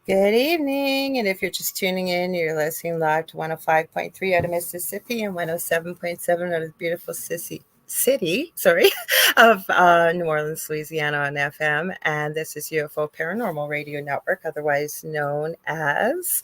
Good evening. And if you're just tuning in, you're listening live to 105.3 out of Mississippi and 107.7 out of the beautiful city of New Orleans, Louisiana on FM. And this is UFO Paranormal Radio Network, otherwise known as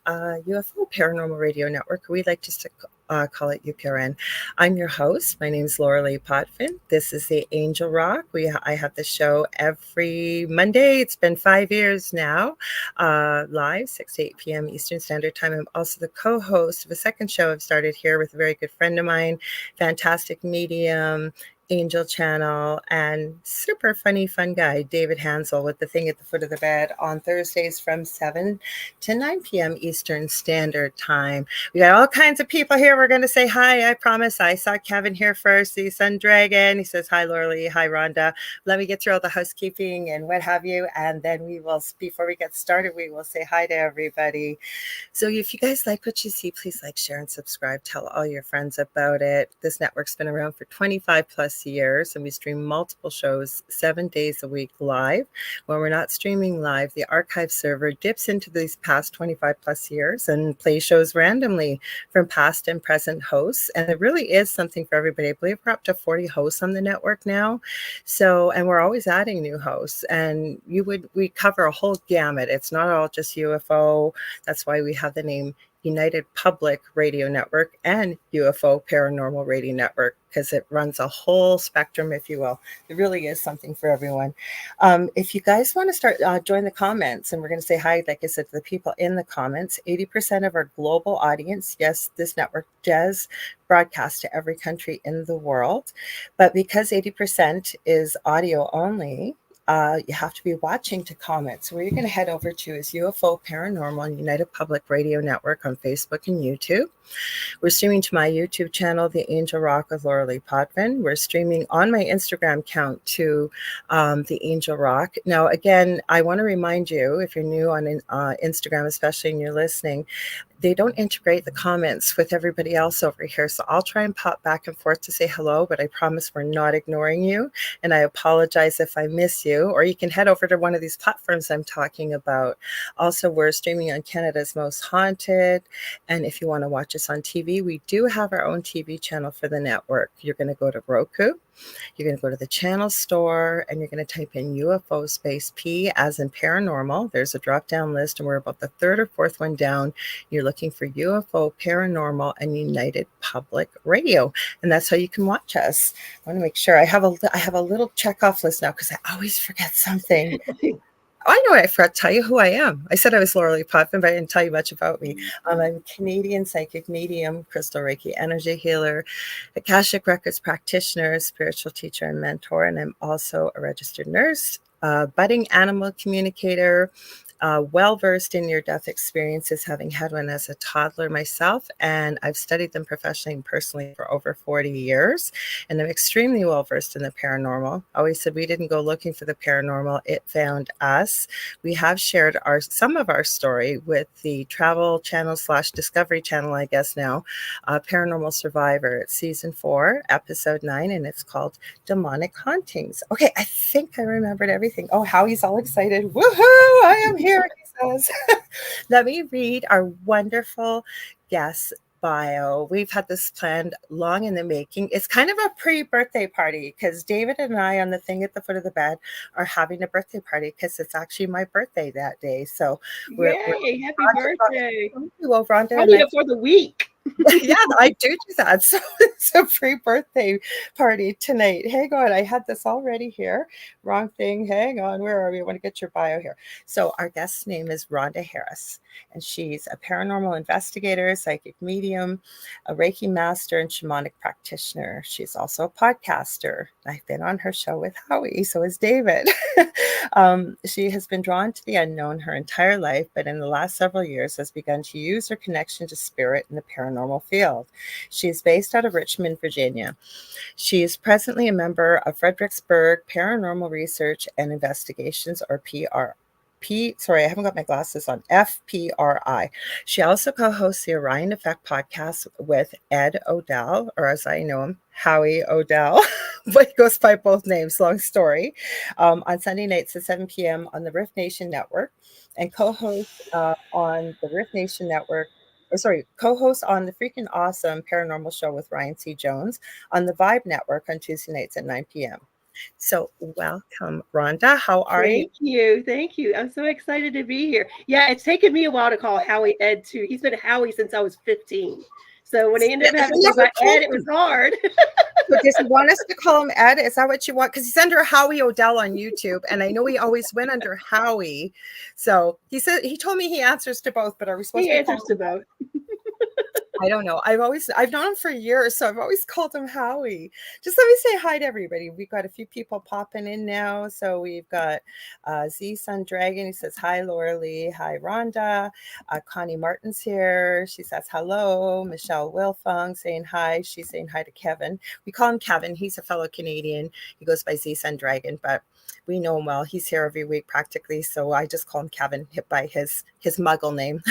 UFO Paranormal Radio Network. We like to call it UPRN. I'm your host. My name is Lorilei Potvin. This is the Angel Rock. I have the show every Monday. It's been 5 years now, live 6 to 8 p.m. Eastern Standard Time. I'm also the co-host of a second show I've started here with a very good friend of mine, fantastic medium, Angel Channel, and super funny, fun guy, David Hansel, with the thing at the foot of the bed on Thursdays from 7 to 9 p.m. Eastern Standard Time. We got all kinds of people here. We're going to say hi. I promise. I saw Kevin here first, the Sun Dragon. He says, hi, Lorilei. Hi, Rhonda. Let me get through all the housekeeping and what have you. And then we will, before we get started, we will say hi to everybody. So if you guys like what you see, please like, share, and subscribe. Tell all your friends about it. This network's been around for 25 plus years, and we stream multiple shows 7 days a week live. When we're not streaming live, the archive server dips into these past 25 plus years and plays shows randomly from past and present hosts. And it really is something for everybody. I believe we're up to 40 hosts on the network now. So, and we're always adding new hosts, and we cover a whole gamut. It's not all just UFO. That's why we have the name United Public Radio Network and UFO Paranormal Radio Network, because it runs a whole spectrum, if you will. It really is something for everyone. If you guys want to start, join the comments, and we're going to say hi, like I said, to the people in the comments. 80% of our global audience, yes, this network does broadcast to every country in the world, but because 80% is audio only, you have to be watching to comment. So where you're going to head over to is UFO Paranormal and United Public Radio Network on Facebook and YouTube. We're streaming to my YouTube channel, The Angel Rock with Lorilei Potvin. We're streaming on my Instagram account to The Angel Rock. Now, again, I want to remind you, if you're new on Instagram, especially and you're listening, they don't integrate the comments with everybody else over here. So I'll try and pop back and forth to say hello, but I promise we're not ignoring you. And I apologize if I miss you. Or you can head over to one of these platforms I'm talking about. Also, we're streaming on Canada's Most Haunted. And if you want to watch us on TV, we do have our own TV channel for the network. You're going to go to Roku. You're going to go to the channel store, and you're going to type in UFO space P as in paranormal. There's a drop-down list, and we're about the third or fourth one down. You're looking for UFO Paranormal and United Public Radio, and that's how you can watch us. I want to make sure I have a little check-off list now, because I always forget something. I know I forgot to tell you who I am. I said I was Lorilei Potvin, but I didn't tell you much about me. I'm a Canadian psychic medium, crystal Reiki energy healer, Akashic Records practitioner, spiritual teacher and mentor, and I'm also a registered nurse, budding animal communicator, well-versed in near-death experiences, having had one as a toddler myself, and I've studied them professionally and personally for over 40 years, and I'm extremely well-versed in the paranormal. I always said we didn't go looking for the paranormal, it found us. We have shared some of our story with the Travel Channel / Discovery Channel, I guess now, Paranormal Survivor. It's season 4, episode 9, and it's called Demonic Hauntings. Okay, I think I remembered everything. Oh, Howie's all excited. Woohoo! I am here, he says. Let me read our wonderful guest bio. We've had this planned long in the making. It's kind of a pre-birthday party, because David and I on the thing at the foot of the bed are having a birthday party, because it's actually my birthday that day. So Yay, happy birthday. Well, Rhonda, I need it for the week. Yeah, I do that. So it's a pre-birthday party tonight. Hang on, I had this already here. Wrong thing. Hang on, where are we? I want to get your bio here. So our guest's name is Rhonda Harris, and she's a paranormal investigator, psychic medium, a Reiki Master, and shamanic practitioner. She's also a podcaster. I've been on her show with Howie, so is David. She has been drawn to the unknown her entire life, but in the last several years has begun to use her connection to spirit in the paranormal field. She is based out of Richmond, Virginia. She is presently a member of Fredericksburg Paranormal Research and Investigations, or sorry, I haven't got my glasses on, FPRI. She also co-hosts the Orion Effect Podcast with Ed Odell, or as I know him, Howie Odell. but he goes by both names, long story, on Sunday nights at 7 p.m. on the Riff Nation Network, and co-host on the Riff Nation Network, co-host on the Freakin Awesome Paranormal Show with Ryan C. Jones on the Vibe Network on Tuesday nights at 9 p.m. So welcome, Rhonda. How are you? Thank you. Thank you. I'm so excited to be here. Yeah, it's taken me a while to call Howie Ed too. He's been Howie since I was 15. So when I ended up having to go by Ed, it was hard. So does he want us to call him Ed? Is that what you want? Because he's under Howie Odell on YouTube, and I know he always went under Howie. So he told me he answers to both, but are we supposed He to answers to both? I don't know. I've known him for years, so I've always called him Howie. Just let me say hi to everybody. We've got a few people popping in now. So we've got Z Sun Dragon. He says hi, Lorilei. Hi, Rhonda. Connie Martin's here. She says hello. Michelle Wilfung saying hi. She's saying hi to Kevin. We call him Kevin. He's a fellow Canadian. He goes by Z Sun Dragon, but we know him well. He's here every week practically. So I just call him Kevin, hit by his muggle name.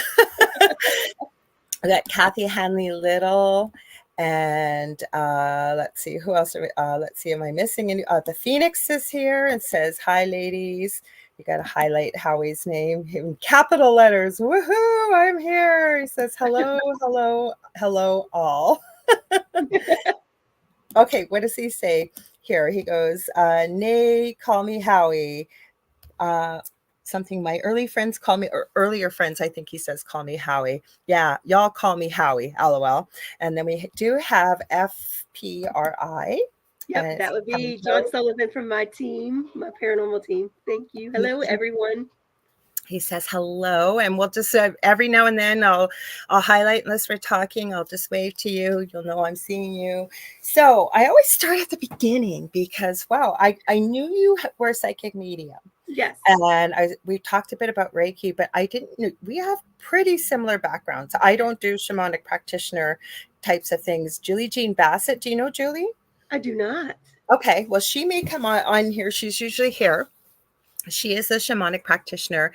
I got Kathy Hanley Little, and let's see who else. Let's see, am I missing any? The Phoenix is here and says hi, ladies. You got to highlight Howie's name in capital letters. Woohoo! I'm here. He says hello, hello, hello, all. Okay, what does he say here? He goes, nay, call me Howie. Something my early friends call me, or earlier friends, I think he says, call me Howie. Yeah, y'all call me Howie, LOL. And then we do have FPRI. Yep, that would be John Sullivan from my team, my paranormal team. Thank you. Hello, everyone. He says hello, and we'll just every now and then I'll highlight unless we're talking. I'll just wave to you. You'll know I'm seeing you. So I always start at the beginning because wow, I knew you were a psychic medium. Yes. And we talked a bit about Reiki, but I didn't know we have pretty similar backgrounds. I don't do shamanic practitioner types of things. Julie Jean Bassett, do you know Julie? I do not. Okay, well, she may come on here. She's usually here. She is a shamanic practitioner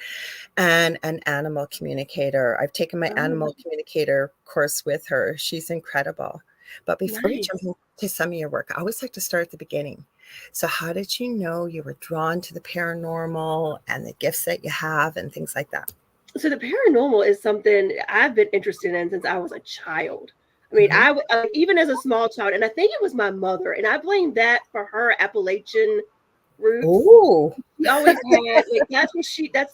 and an animal communicator. I've taken my animal communicator course with her. She's incredible. But before we jump into some of your work, I always like to start at the beginning. So how did you know you were drawn to the paranormal and the gifts that you have and things like that? So the paranormal is something I've been interested in since I was a child. I mean, I even as a small child, and I think it was my mother, and I blame that for her Appalachian roots. Oh, she always had that's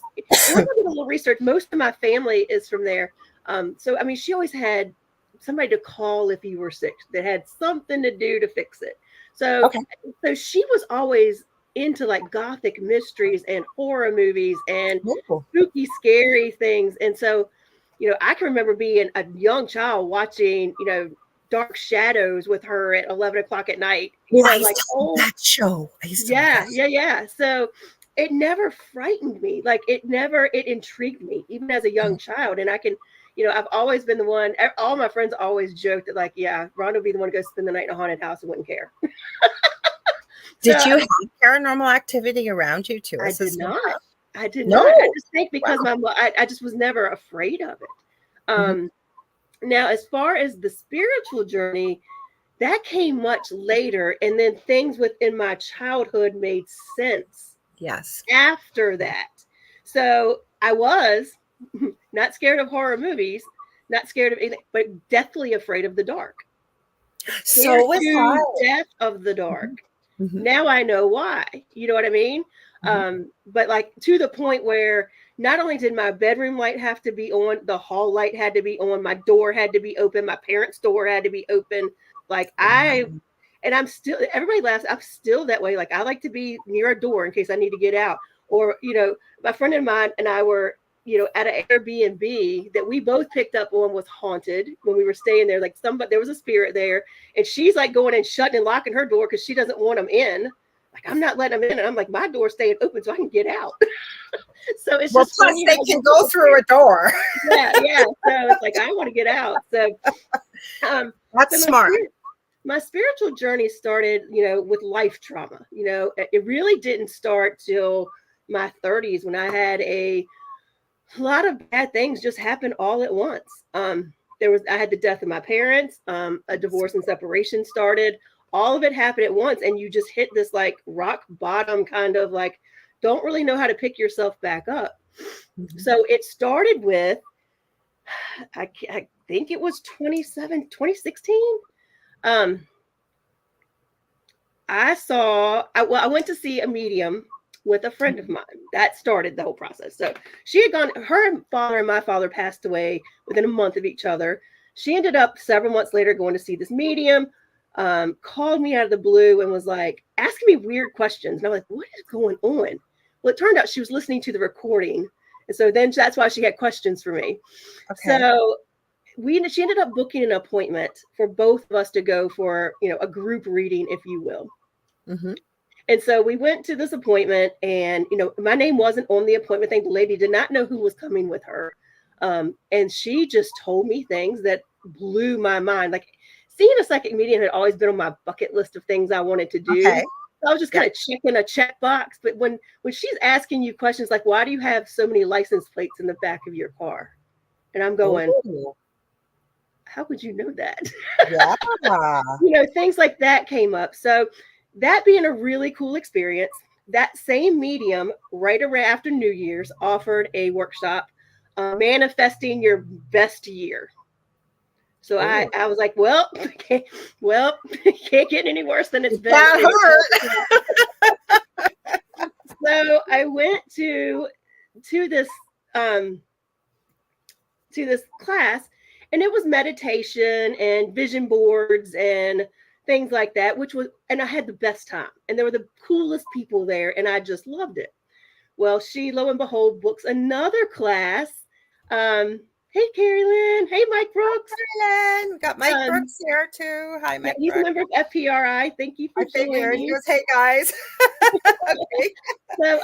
a little research. Most of my family is from there. So I mean, she always had somebody to call if you were sick that had something to do to fix it. So so she was always into like gothic mysteries and horror movies and spooky, scary things. And so, you know, I can remember being a young child watching, you know, Dark Shadows with her at 11 o'clock at night. You know, like that show. Yeah. So it never frightened me. Like it intrigued me, even as a young child. And I can, you know, I've always been the one. All my friends always joked that, like, yeah, Rhonda would be the one to go spend the night in a haunted house and wouldn't care. Did you have paranormal activity around you too? I did not. I just think because I just was never afraid of it. Now, as far as the spiritual journey, that came much later, and then things within my childhood made sense. Yes. After that, so I was not scared of horror movies, not scared of anything, but deathly afraid of the dark. So was I. Death of the dark. Now I know why. You know what I mean? But like to the point where not only did my bedroom light have to be on, the hall light had to be on, my door had to be open, my parents' door had to be open. Like and I'm still, everybody laughs, I'm still that way. Like I like to be near a door in case I need to get out. Or, you know, my friend of mine and I were, you know, at an Airbnb that we both picked up on was haunted when we were staying there. Like there was a spirit there, and she's like going and shutting and locking her door because she doesn't want them in. Like, I'm not letting them in. And I'm like, my door's staying open so I can get out. So it's just funny. They can go through a door. Yeah. So it's like, I want to get out. So that's smart. My spiritual journey started, you know, with life trauma. You know, it really didn't start till my 30s when I had a lot of bad things just happen all at once. I had the death of my parents, a divorce and separation started, all of it happened at once, and you just hit this like rock bottom kind of like, don't really know how to pick yourself back up. Mm-hmm. So it started with, I think it was 2016. I went to see a medium with a friend of mine. That started the whole process. So she had gone, her father and my father passed away within a month of each other. She ended up several months later going to see this medium, called me out of the blue and was like asking me weird questions. And I'm like, what is going on? Well, it turned out she was listening to the recording. And so then that's why she had questions for me. Okay. So she ended up booking an appointment for both of us to go for, a group reading, if you will. Mm-hmm. And so we went to this appointment, and, my name wasn't on the appointment thing. The lady did not know who was coming with her. And she just told me things that blew my mind. Like, seeing a psychic medium had always been on my bucket list of things I wanted to do. Okay. So I was just kind of checking a checkbox. But when she's asking you questions like, why do you have so many license plates in the back of your car? And I'm going, how would you know that? Yeah. Things like that came up. So that being a really cool experience, that same medium right around after New Year's offered a workshop, manifesting your best year. So I was like, well, can't get any worse than it's been. So I went to this class, and it was meditation and vision boards and things like that, and I had the best time, and there were the coolest people there, and I just loved it. Well, she, lo and behold, books another class. Hey, Carrie Lynn. Hey, Mike Brooks. Hi, Lynn. We got Mike Brooks here too. Hi, Mike. He's a member of FPRI. Thank you for joining. He goes, hey, guys. Okay. So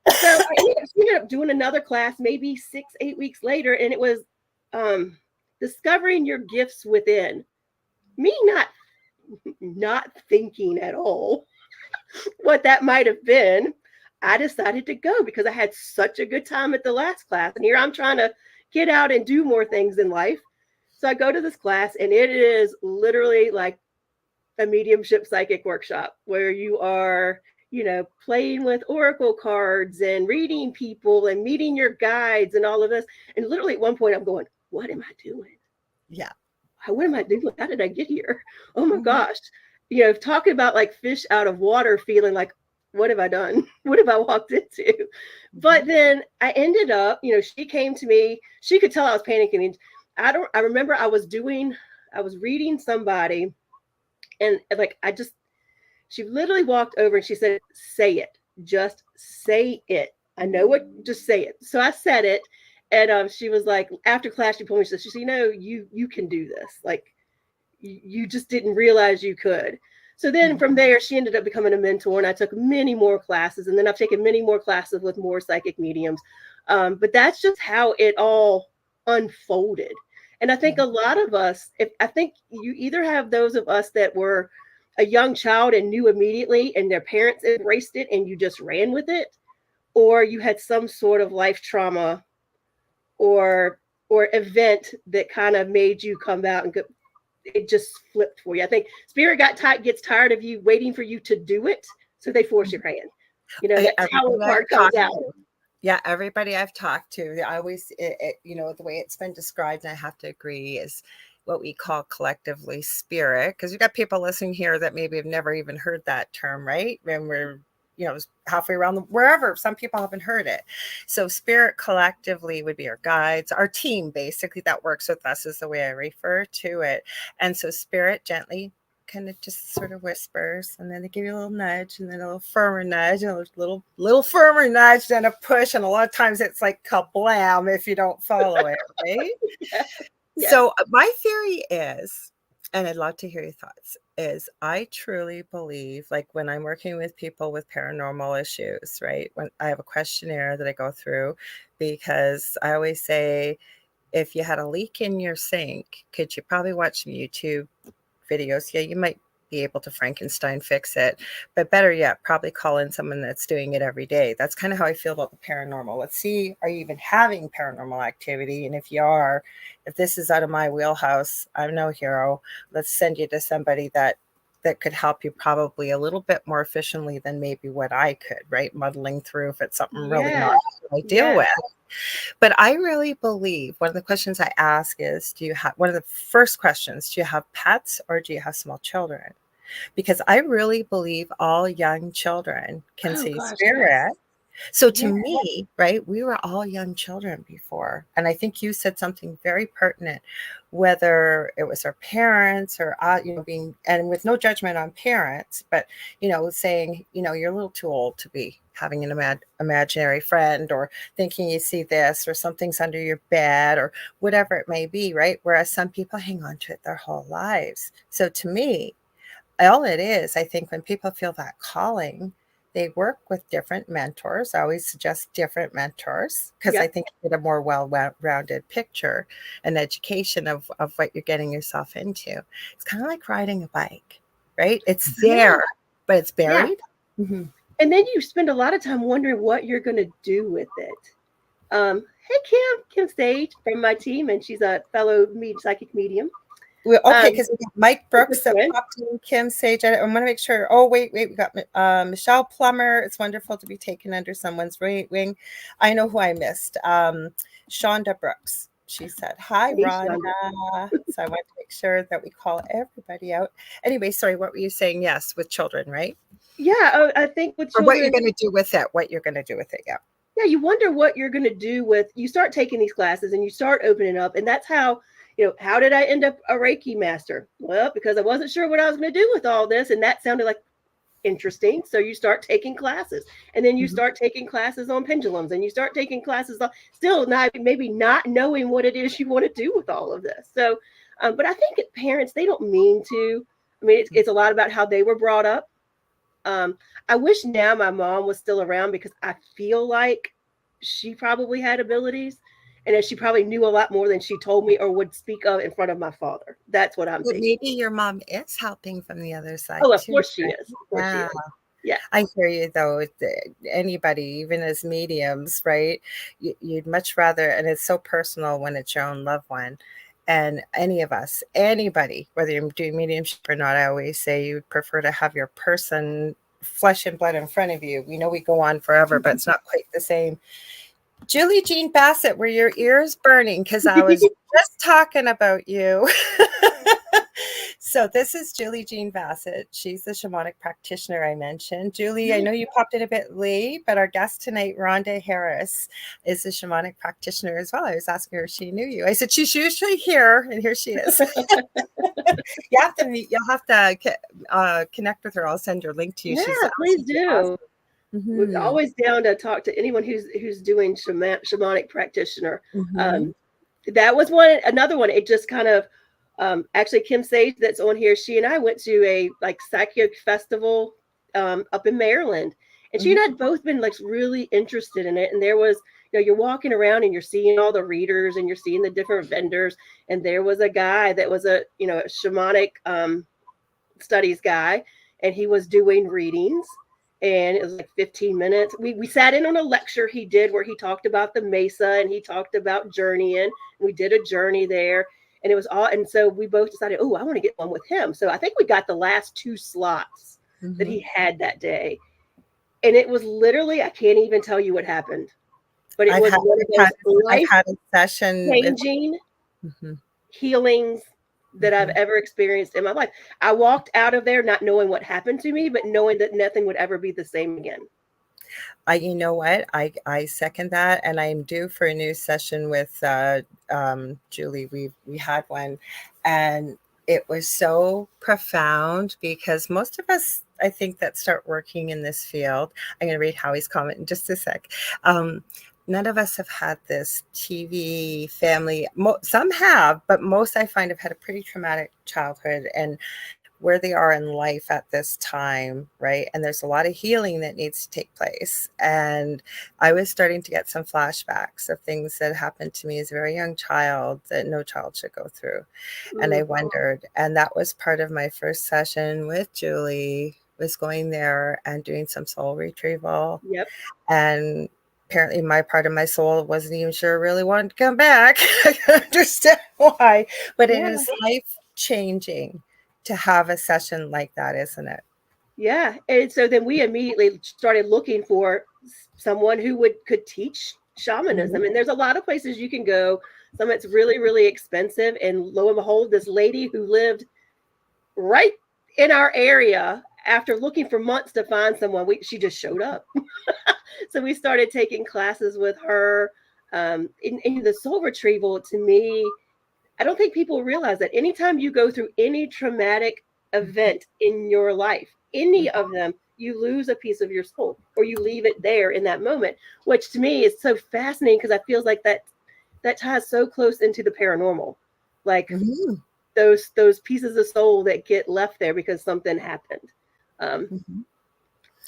I ended up doing another class, maybe 6-8 weeks later, and it was discovering your gifts within. Me not thinking at all what that might have been. I decided to go because I had such a good time at the last class, and here I'm trying to get out and do more things in life. So I go to this class, and it is literally like a mediumship psychic workshop where you are, playing with oracle cards and reading people and meeting your guides and all of this. And literally at one point I'm going, what am I doing? Yeah. What am I doing? How did I get here? Oh my gosh. Talking about like fish out of water, feeling like, what have I done? What have I walked into? But then I ended up, she came to me. She could tell I was panicking. I remember I was reading somebody, and like, she literally walked over and she said, say it, just say it. I know what, just say it. So I said it. And she was like, after class, she pulled me, she said, you can do this. Like, you just didn't realize you could. So then from there, she ended up becoming a mentor, and I took many more classes, and then I've taken many more classes with more psychic mediums. But that's just how it all unfolded. And I think a lot of us, I think you either have those of us that were a young child and knew immediately, and their parents embraced it and you just ran with it, or you had some sort of life trauma or event that kind of made you come out and go, it just flipped for you. I think spirit gets tired of you waiting for you to do it, so they force your hand. That tower card comes out. Yeah, everybody I've talked to, I always, the way it's been described, and I have to agree, is what we call collectively spirit, because you've got people listening here that maybe have never even heard that term, right? And we're halfway around wherever, some people haven't heard it. So spirit collectively would be our guides, our team, basically, that works with us, is the way I refer to it. And so spirit gently kind of just sort of whispers, and then they give you a little nudge, and then a little firmer nudge, and a little firmer nudge, then a push. And a lot of times it's like kablam if you don't follow it, right? Yeah. So my theory is, and I'd love to hear your thoughts, is I truly believe, like when I'm working with people with paranormal issues, right? When I have a questionnaire that I go through, because I always say, if you had a leak in your sink, could you probably watch some YouTube videos? Yeah, you might be able to Frankenstein fix it, but better yet, probably call in someone that's doing it every day. That's kind of how I feel about the paranormal. Let's see, are you even having paranormal activity? And if you are, if this is out of my wheelhouse, I'm no hero. Let's send you to somebody that that could help you probably a little bit more efficiently than maybe what I could, right? Muddling through if it's something really not I deal with. But I really believe one of the questions I ask is, one of the first questions, do you have pets or do you have small children? Because I really believe all young children can see spirit. So to me, right, we were all young children before. And I think you said something very pertinent, whether it was our parents or, being, and with no judgment on parents, but, saying, you're a little too old to be having an imaginary friend, or thinking you see this, or something's under your bed, or whatever it may be, right? Whereas some people hang on to it their whole lives. So to me, all it is, I think when people feel that calling, they work with different mentors. I always suggest different mentors because I think you get a more well-rounded picture and education of what you're getting yourself into. It's kind of like riding a bike, right? It's there, but it's buried. Yeah. Mm-hmm. And then you spend a lot of time wondering what you're going to do with it. Hey, Kim Sage from my team, and she's a fellow psychic medium. Okay, because we got Mike Brooks that popped in, Kim Sage. I want to make sure. Oh, wait. We got Michelle Plummer. It's wonderful to be taken under someone's wing. I know who I missed. Shonda Brooks. She said, hi, Rhonda. So I want to make sure that we call everybody out. Anyway, sorry, what were you saying? Yes, with children, right? Yeah, I think with children. Or what you're going to do with it. Yeah. Yeah, you wonder what you're going to do with, you start taking these classes and you start opening up. And that's how, how did I end up a Reiki master? Well, because I wasn't sure what I was going to do with all this. And that sounded like interesting. So you start taking classes, and then you start taking classes on pendulums, and you start taking classes on still maybe not knowing what it is you want to do with all of this. So, but I think parents, they don't mean to. I mean, it's a lot about how they were brought up. I wish now my mom was still around, because I feel like she probably had abilities, and that she probably knew a lot more than she told me or would speak of in front of my father. That's what I'm thinking. Maybe your mom is helping from the other side. Oh, of course she is. Yeah. I hear you, though. Anybody, even as mediums, right? You'd much rather, and it's so personal when it's your own loved one. And anybody, whether you're doing mediumship or not, I always say you would prefer to have your person, flesh and blood, in front of you. We know we go on forever, but it's not quite the same. Julie Jean Bassett, were your ears burning? Because I was just talking about you. So this is Julie Jean Bassett. She's the shamanic practitioner I mentioned. Julie, I know you popped in a bit late, but our guest tonight, Rhonda Harris, is a shamanic practitioner as well. I was asking her if she knew you. I said, she's usually here, and here she is. You'll have to connect with her. I'll send your link to you. Yeah, please do. Awesome. Mm-hmm. We're always down to talk to anyone who's doing shamanic practitioner. That was another one. It just kind of actually, Kim Sage that's on here, she and I went to a psychic festival up in Maryland, and she and I had both been really interested in it. And there was, you're walking around and you're seeing all the readers and you're seeing the different vendors, and there was a guy that was a shamanic studies guy, and he was doing readings. And it was 15 minutes. We sat in on a lecture he did where he talked about the mesa, and he talked about journeying. We did a journey there, and it was all. And so we both decided, oh, I want to get one with him. So I think we got the last 2 slots that he had that day. And it was literally, I can't even tell you what happened, but it was one of those life-changing healings that I've ever experienced in my life. I walked out of there not knowing what happened to me, but knowing that nothing would ever be the same again. You know what? I second that, and I'm due for a new session with Julie. We had one, and it was so profound, because most of us, I think, that start working in this field. I'm going to read Howie's comment in just a sec. None of us have had this TV family. Some have, but most, I find, have had a pretty traumatic childhood and where they are in life at this time, right? And there's a lot of healing that needs to take place. And I was starting to get some flashbacks of things that happened to me as a very young child that no child should go through. And I wondered, and that was part of my first session with Julie, was going there and doing some soul retrieval. And apparently my part of my soul wasn't even sure really wanted to come back. I can understand why, but it is life changing. to have a session like that, isn't it? Yeah. And so then we immediately started looking for someone who could teach shamanism. And there's a lot of places you can go. Some it's really, really expensive. And lo and behold, this lady who lived right in our area, after looking for months to find someone, she just showed up. So we started taking classes with her. In the soul retrieval, to me, I don't think people realize that anytime you go through any traumatic event in your life, any of them, you lose a piece of your soul, or you leave it there in that moment, which to me is so fascinating, because I feel like that ties so close into the paranormal, like those pieces of soul that get left there because something happened.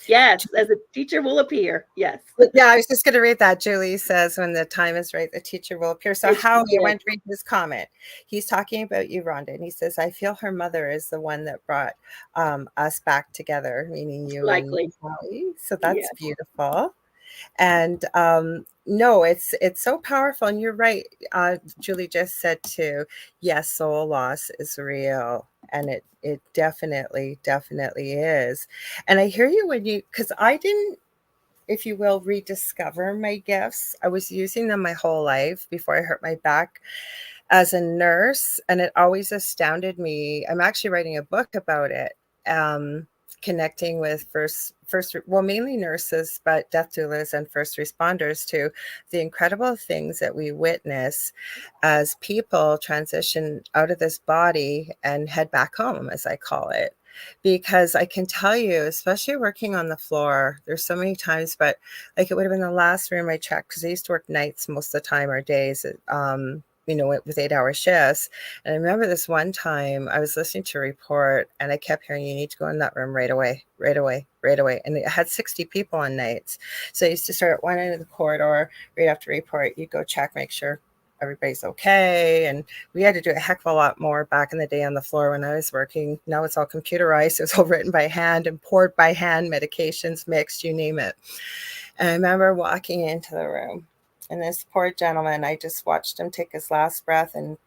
Yes, as a teacher will appear. Yes. Yeah, I was just going to read that. Julie says, when the time is right, the teacher will appear. So Howie, I went to read his comment. He's talking about you, Rhonda, and he says, I feel her mother is the one that brought us back together, meaning you and Howie. So that's beautiful. And no, it's so powerful. And you're right. Julie just said too, yes, soul loss is real. And it definitely is. And I hear you because I didn't, if you will, rediscover my gifts. I was using them my whole life before I hurt my back as a nurse. And it always astounded me. I'm actually writing a book about it. Connecting with mainly nurses, but death doulas and first responders, to the incredible things that we witness as people transition out of this body and head back home, as I call it. Because I can tell you, especially working on the floor, there's so many times, but like it would have been the last room I checked, because I used to work nights most of the time, or days, with 8-hour shifts. And I remember this one time I was listening to a report, and I kept hearing, you need to go in that room right away. And it had 60 people on nights. So I used to start at one end of the corridor, right after report, you go check, make sure everybody's okay. And we had to do a heck of a lot more back in the day on the floor when I was working. Now it's all computerized. It's all written by hand and poured by hand, medications mixed, you name it. And I remember walking into the room, and this poor gentleman, I just watched him take his last breath and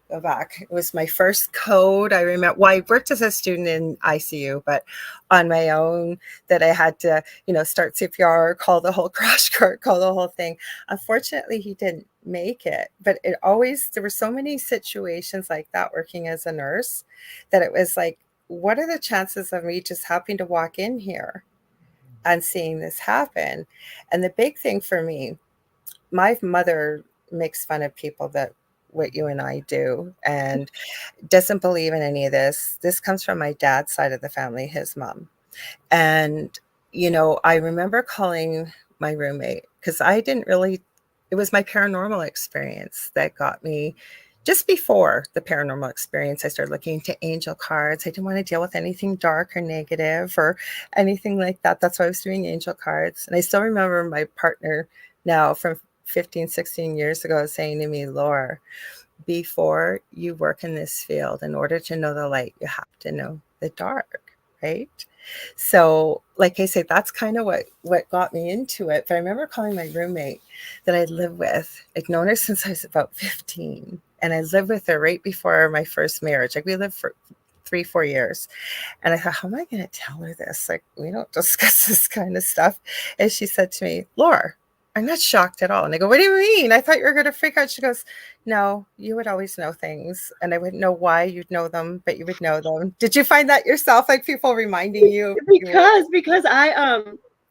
go back. It was my first code. I remember, well, I worked as a student in ICU, but on my own, that I had to, start CPR, call the whole crash cart, call the whole thing. Unfortunately, he didn't make it. But there were so many situations like that working as a nurse, that it was like, what are the chances of me just happening to walk in here and seeing this happen? And the big thing for me, my mother makes fun of people that what you and I do, and doesn't believe in any of this. This comes from my dad's side of the family, his mom. And, I remember calling my roommate, because it was my paranormal experience that got me. Just before the paranormal experience, I started looking into angel cards. I didn't want to deal with anything dark or negative or anything like that. That's why I was doing angel cards. And I still remember my partner now from 15, 16 years ago saying to me, Laura, before you work in this field, in order to know the light, you have to know the dark, right? So, like I say, that's kind of what got me into it. But I remember calling my roommate that I lived with. I'd known her since I was about 15. And I lived with her right before my first marriage. Like, we lived for 3-4 years. And I thought, how am I going to tell her this? Like, we don't discuss this kind of stuff. And she said to me, Laura, I'm not shocked at all. And I go, what do you mean? I thought you were going to freak out. She goes, no, you would always know things. And I wouldn't know why you'd know them, but you would know them. Did you find that yourself? Like people reminding you? Because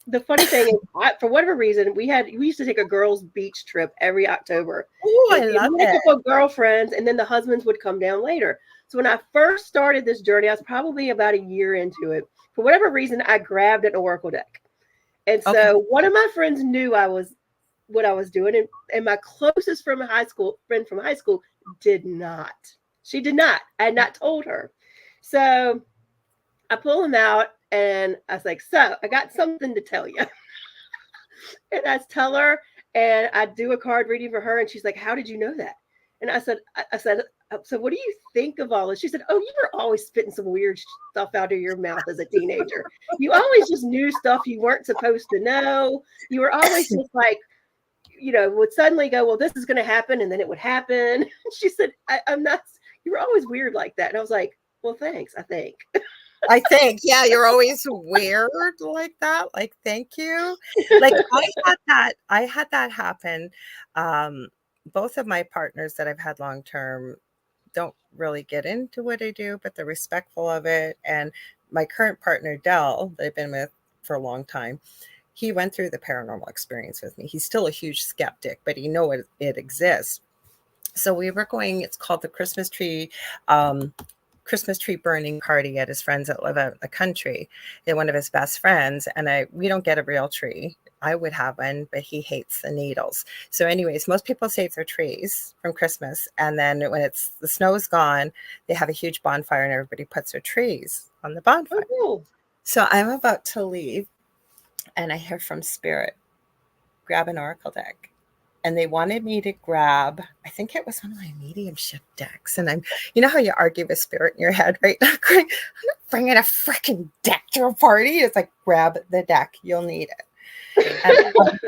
the funny thing is, for whatever reason, we used to take a girls' beach trip every October. Oh, I love it. A couple of girlfriends, and then the husbands would come down later. So when I first started this journey, I was probably about a year into it. For whatever reason, I grabbed an oracle deck. And so one of my friends knew what I was doing, and my closest friend from high school did not. She did not. I had not told her. So I pull him out, and I was like, so I got something to tell you. And I tell her, and I do a card reading for her, and she's like, how did you know that? And I said, so what do you think of all this? She said, oh, you were always spitting some weird stuff out of your mouth as a teenager. You always just knew stuff you weren't supposed to know. You were always just like, would suddenly go, well, this is going to happen. And then it would happen. She said, I'm not, you were always weird like that. And I was like, Well, thanks. I think. I think, yeah, you're always weird like that. Like, thank you. Like I had that happen. Both of my partners that I've had long term don't really get into what I do, but they're respectful of it. And my current partner, Dell, that I've been with for a long time, he went through the paranormal experience with me. He's still a huge skeptic, but he knows it exists. So we were going, it's called the Christmas tree burning party at his friends that live out in the country. And one of his best friends, and we don't get a real tree. I would have one, but he hates the needles. So anyways, most people save their trees from Christmas. And then when the snow's gone, they have a huge bonfire and everybody puts their trees on the bonfire. Oh. So I'm about to leave and I hear from Spirit, grab an oracle deck. And they wanted me to grab, I think it was one of my mediumship decks. And you know how you argue with Spirit in your head, right? I'm not bringing a freaking deck to a party. It's like, grab the deck. You'll need it. And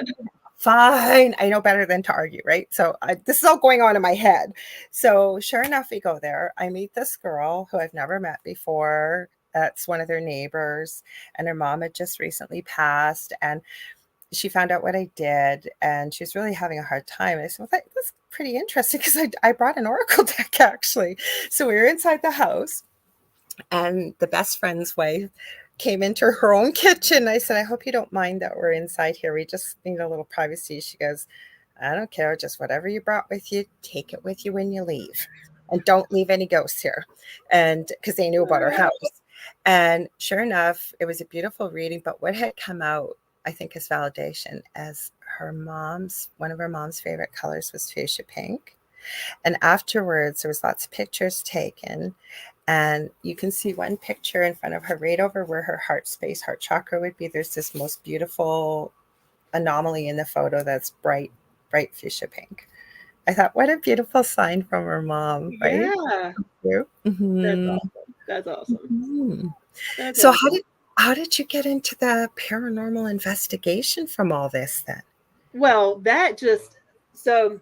fine. I know better than to argue, right? So this is all going on in my head. So sure enough, we go there. I meet this girl who I've never met before. That's one of their neighbors. And her mom had just recently passed. And she found out what I did and she was really having a hard time. And I said, well, that's pretty interesting because I brought an oracle deck actually. So we were inside the house and the best friend's wife came into her own kitchen. I said, I hope you don't mind that we're inside here. We just need a little privacy. She goes, I don't care. Just whatever you brought with you, take it with you when you leave. And don't leave any ghosts here. And because they knew about our house. And sure enough, it was a beautiful reading. But what had come out, I think, is validation, as one of her mom's favorite colors was fuchsia pink. And afterwards, there was lots of pictures taken. And you can see one picture in front of her, right over where her heart chakra would be. There's this most beautiful anomaly in the photo that's bright fuchsia pink. I thought, what a beautiful sign from her mom, right? Yeah. Mm-hmm. That's awesome. Mm-hmm. That's so awesome. How did you get into the paranormal investigation from all this then? Well, so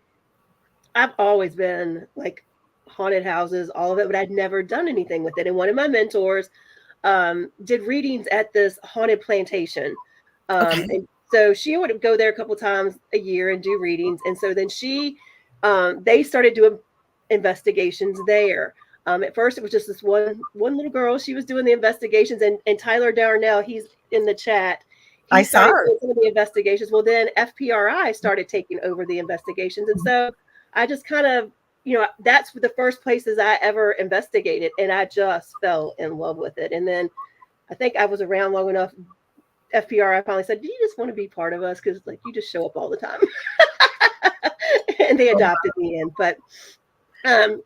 I've always been like haunted houses, all of it, but I'd never done anything with it. And one of my mentors did readings at this haunted plantation. Okay. And so she would go there a couple times a year and do readings. And so then they started doing investigations there. At first, it was just this one little girl. She was doing the investigations, and Tyler Darnell, he's in the chat. I saw her. Doing the investigations. Well, then FPRI started taking over the investigations, and so I just kind of, that's the first places I ever investigated, and I just fell in love with it. And then I think I was around long enough. FPRI finally said, "Do you just want to be part of us? Because like you just show up all the time," and they adopted me in, but.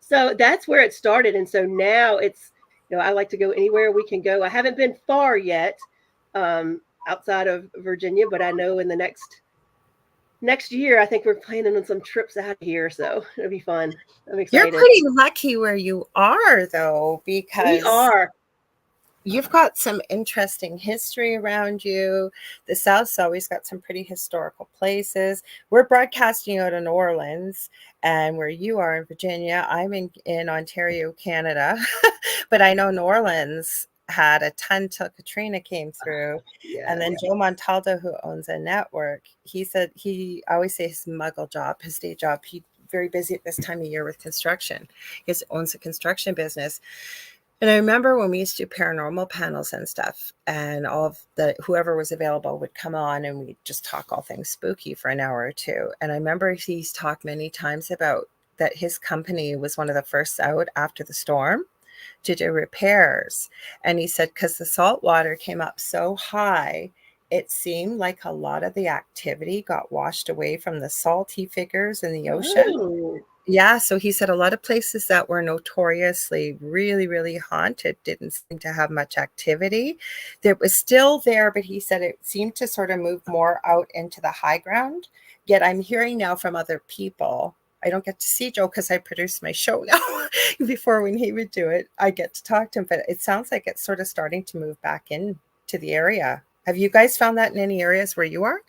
So that's where it started. And so now it's, I like to go anywhere we can go. I haven't been far yet, outside of Virginia, but I know in the next year, I think we're planning on some trips out of here. So it'll be fun. I'm excited. You're pretty lucky where you are though, because we are. You've got some interesting history around you. The South's always got some pretty historical places. We're broadcasting out of New Orleans, and where you are in Virginia, I'm in Ontario, Canada. But I know New Orleans had a ton till Katrina came through. Yeah. And then Joe Montaldo, who owns a network, he said I always say his muggle job, his day job, he's very busy at this time of year with construction. He owns a construction business. And I remember when we used to do paranormal panels and stuff, and whoever was available would come on and we'd just talk all things spooky for an hour or two. And I remember he's talked many times about that his company was one of the first out after the storm to do repairs. And he said, because the salt water came up so high, it seemed like a lot of the activity got washed away from the salt, he figures, in the ocean. Oh. Yeah, so he said a lot of places that were notoriously really, really haunted didn't seem to have much activity. It was still there, but he said it seemed to sort of move more out into the high ground. Yet I'm hearing now from other people, I don't get to see Joe because I produce my show now. Before, when he would do it, I get to talk to him, but it sounds like it's sort of starting to move back into the area. Have you guys found that in any areas where you are?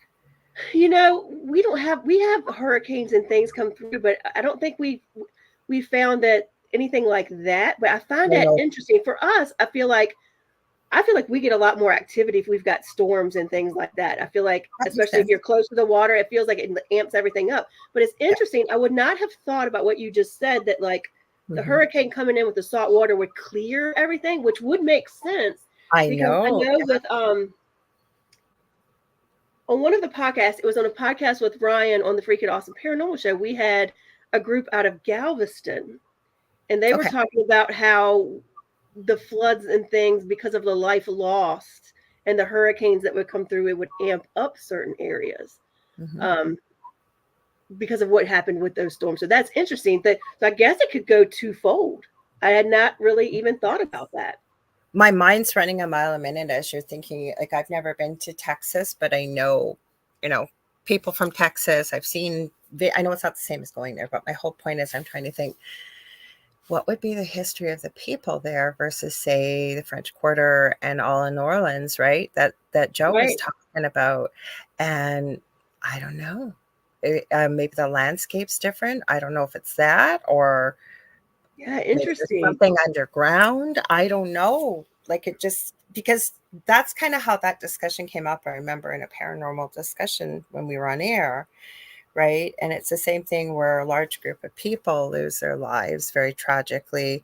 We have hurricanes and things come through, but I don't think we found that anything like that, but I find that interesting. For us, I feel like we get a lot more activity if we've got storms and things like that. I feel like, especially if you're close to the water, it feels like it amps everything up. But it's interesting. I would not have thought about what you just said, that like the hurricane coming in with the salt water would clear everything, which would make sense. I know with on one of the podcasts, it was on a podcast with Ryan on the Freakin Awesome Paranormal Show. We had a group out of Galveston, and they were talking about how the floods and things, because of the life lost and the hurricanes that would come through, it would amp up certain areas because of what happened with those storms. So that's interesting. So I guess it could go twofold. I had not really even thought about that. My mind's running a mile a minute as you're thinking. Like, I've never been to Texas, but I know, people from Texas. I know it's not the same as going there, but my whole point is I'm trying to think, what would be the history of the people there versus, say, the French Quarter and all in New Orleans, right? That Joe was talking about. And I don't know. Maybe the landscape's different. I don't know if it's that, or interesting, something underground. I don't know. Like, it just, because that's kind of how that discussion came up. I remember in a paranormal discussion when we were on air. Right. And it's the same thing where a large group of people lose their lives very tragically,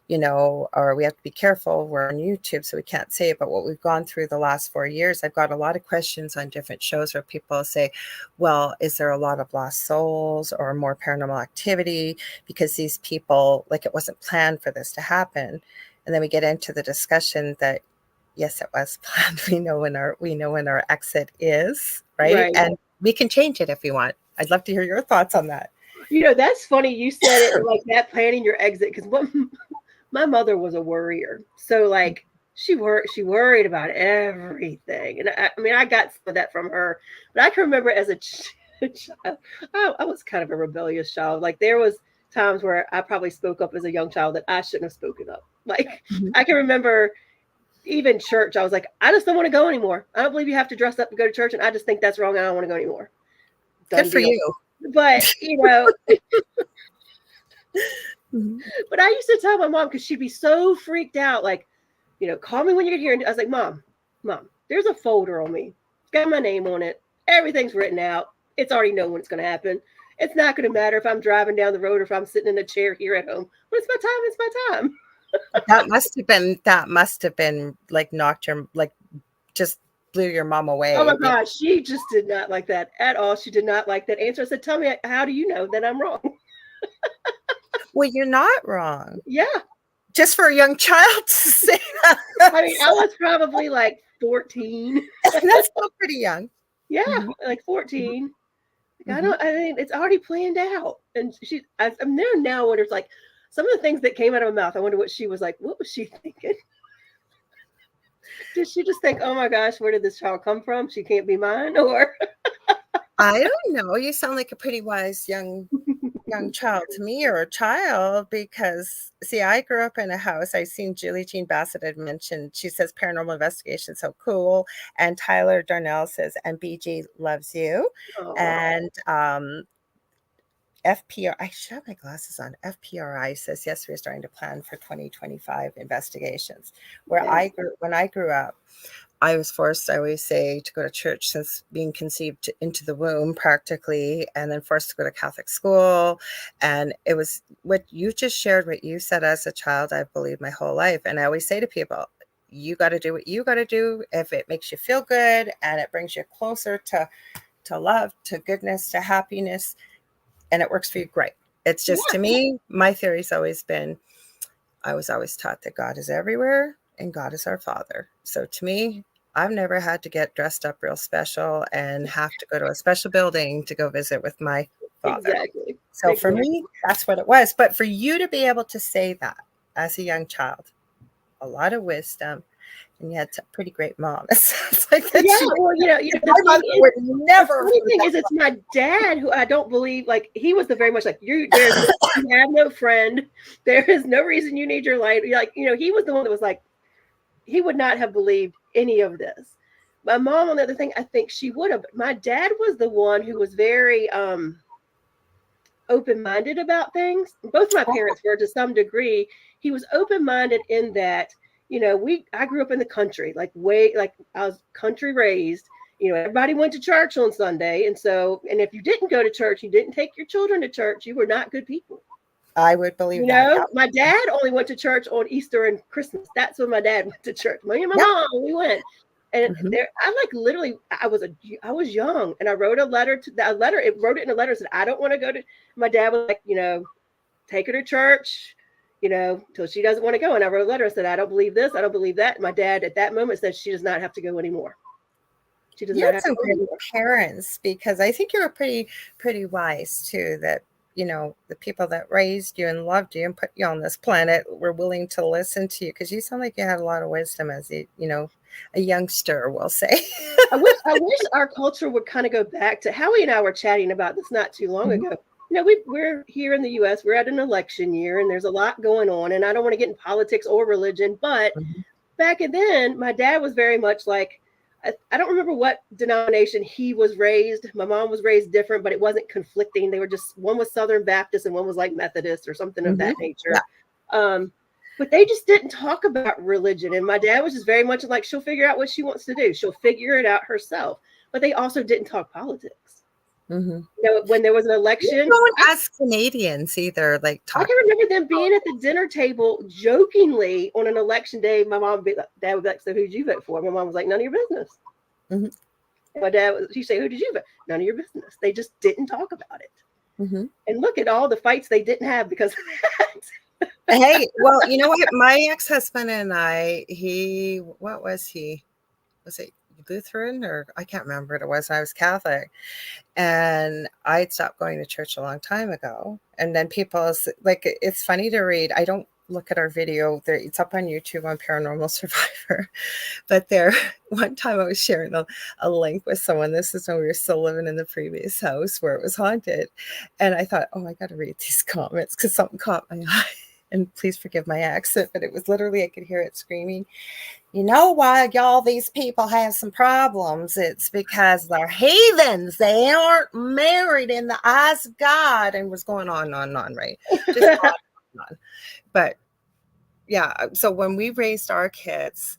or we have to be careful. We're on YouTube, so we can't say it. But what we've gone through the last 4 years, I've got a lot of questions on different shows where people say, well, is there a lot of lost souls or more paranormal activity? Because these people, like, it wasn't planned for this to happen. And then we get into the discussion that, yes, it was planned. We know when our exit is, right? And we can change it if we want. I'd love to hear your thoughts on that. That's funny. You said it like that, planning your exit, because my mother was a worrier. So like she worried about everything. And I got some of that from her. But I can remember as a child, I was kind of a rebellious child. Like, there was times where I probably spoke up as a young child that I shouldn't have spoken up. Like, I can remember even church, I was like, I just don't want to go anymore. I don't believe you have to dress up to go to church, and I just think that's wrong. I don't want to go anymore. Good for you. But but I used to tell my mom, because she'd be so freaked out, like, call me when you get here. And I was like, Mom, there's a folder on me. It's got my name on it. Everything's written out. It's already known when it's going to happen. It's not going to matter if I'm driving down the road or if I'm sitting in a chair here at home. When it's my time, That must have been like knocked your, like, just blew your mom away. Oh my God, she just did not like that at all. She did not like that answer. I said, tell me, how do you know that I'm wrong? Well, you're not wrong. Yeah. Just for a young child to say that. I mean, I was probably like 14. That's still pretty young. Yeah, like 14. I mean, it's already planned out. And I'm there now when it's like, some of the things that came out of my mouth, I wonder what she was like. What was she thinking? Did she just think, oh my gosh, where did this child come from? She can't be mine? Or I don't know. You sound like a pretty wise young child to me, or a child, because see, I grew up in a house. I've seen Julie Jean Bassett had mentioned, she says paranormal investigation so cool. And Tyler Darnell says, and BG loves you. And FPRI, I should have my glasses on. FPRI says, yes, we're starting to plan for 2025 investigations. When I grew up, I was forced, I always say, to go to church since being conceived into the womb practically, and then forced to go to Catholic school. And it was what you just shared, what you said as a child, I've believed my whole life. And I always say to people, you got to do what you got to do if it makes you feel good and it brings you closer to love, to goodness, to happiness, and it works for you, great. It's just, to me, my theory's always been, I was always taught that God is everywhere and God is our Father. So to me, I've never had to get dressed up real special and have to go to a special building to go visit with my Father. Exactly. So for me, that's what it was. But for you to be able to say that as a young child, a lot of wisdom, and you had a pretty great mom. It sounds like that. My mother would never. The thing is, it's my dad who I don't believe. Like, he was the very much like you have no friend. There is no reason you need your light. Like, he was the one that was like, he would not have believed any of this. My mom, on the other thing, I think she would have. But my dad was the one who was very open-minded about things. Both my parents were to some degree. He was open-minded in that, I grew up in the country, like I was country raised. Everybody went to church on Sunday. And if you didn't go to church, you didn't take your children to church, you were not good people. I would believe that. Yep. My dad only went to church on Easter and Christmas. That's when my dad went to church. Me and my mom, we went. And I was young, and I wrote a letter to that letter. It wrote it in a letter, said, I don't want to go to, my dad was like, take her to church, till she doesn't want to go. And I wrote a letter and said, I don't believe this. I don't believe that. And my dad at that moment said, she does not have to go anymore. She does not have to go anymore. Parents, because I think you were pretty wise too, that, the people that raised you and loved you and put you on this planet were willing to listen to you, because you sound like you had a lot of wisdom as a youngster, we'll say. I wish our culture would kind of go back to, Howie and I were chatting about this not too long ago. We're here in the U.S. We're at an election year, and there's a lot going on, and I don't want to get in politics or religion, but back then, my dad was very much like, I don't remember what denomination he was raised. My mom was raised different, but it wasn't conflicting. They were just, one was Southern Baptist and one was like Methodist or something of that nature. Yeah. But they just didn't talk about religion. And my dad was just very much like, she'll figure out what she wants to do. She'll figure it out herself. But they also didn't talk politics. When there was an election. Don't ask Canadians either. I can remember them being at the dinner table jokingly on an election day. My mom would be like, Dad would be like, so who'd you vote for? My mom was like, none of your business. And my dad she'd say, who did you vote? None of your business. They just didn't talk about it. And look at all the fights they didn't have because of that. Hey, well, you know what? My ex-husband and I, what was he? Was it Lutheran, or I can't remember what it was. I was Catholic, and I'd stopped going to church a long time ago. And then people, it's funny to read. I don't look at our video there. It's up on YouTube on Paranormal Survivor. But one time I was sharing a link with someone. This is when we were still living in the previous house where it was haunted. And I thought, I got to read these comments because something caught my eye. And please forgive my accent, but it was literally, I could hear it screaming. You know why y'all, these people have some problems? It's because they're heathens. They aren't married in the eyes of God. And was going on and on, right? Just on and on. But yeah, so when we raised our kids,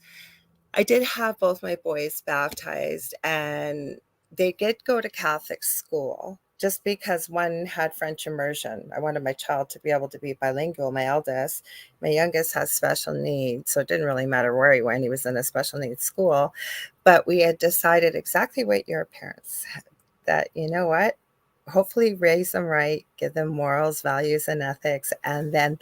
I did have both my boys baptized, and they did go to Catholic school. Just because one had French immersion. I wanted my child to be able to be bilingual, my eldest. My youngest has special needs, so it didn't really matter where he went. He was in a special needs school. But we had decided exactly what your parents said, that, you know what, hopefully raise them right, give them morals, values, and ethics, and then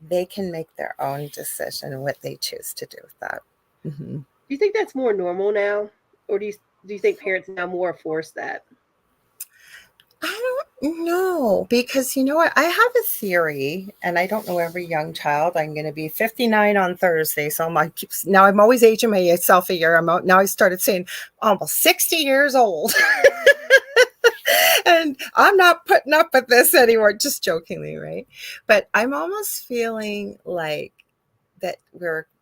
they can make their own decision what they choose to do with that. Do you think that's more normal now? Or do you think parents now more force that? I don't know, because you know what? I have a theory, and I don't know every young child. I'm going to be 59 on Thursday, so now I'm always aging myself a year. Now I started saying almost 60 years old, and I'm not putting up with this anymore. Just jokingly, right? But I'm almost feeling like that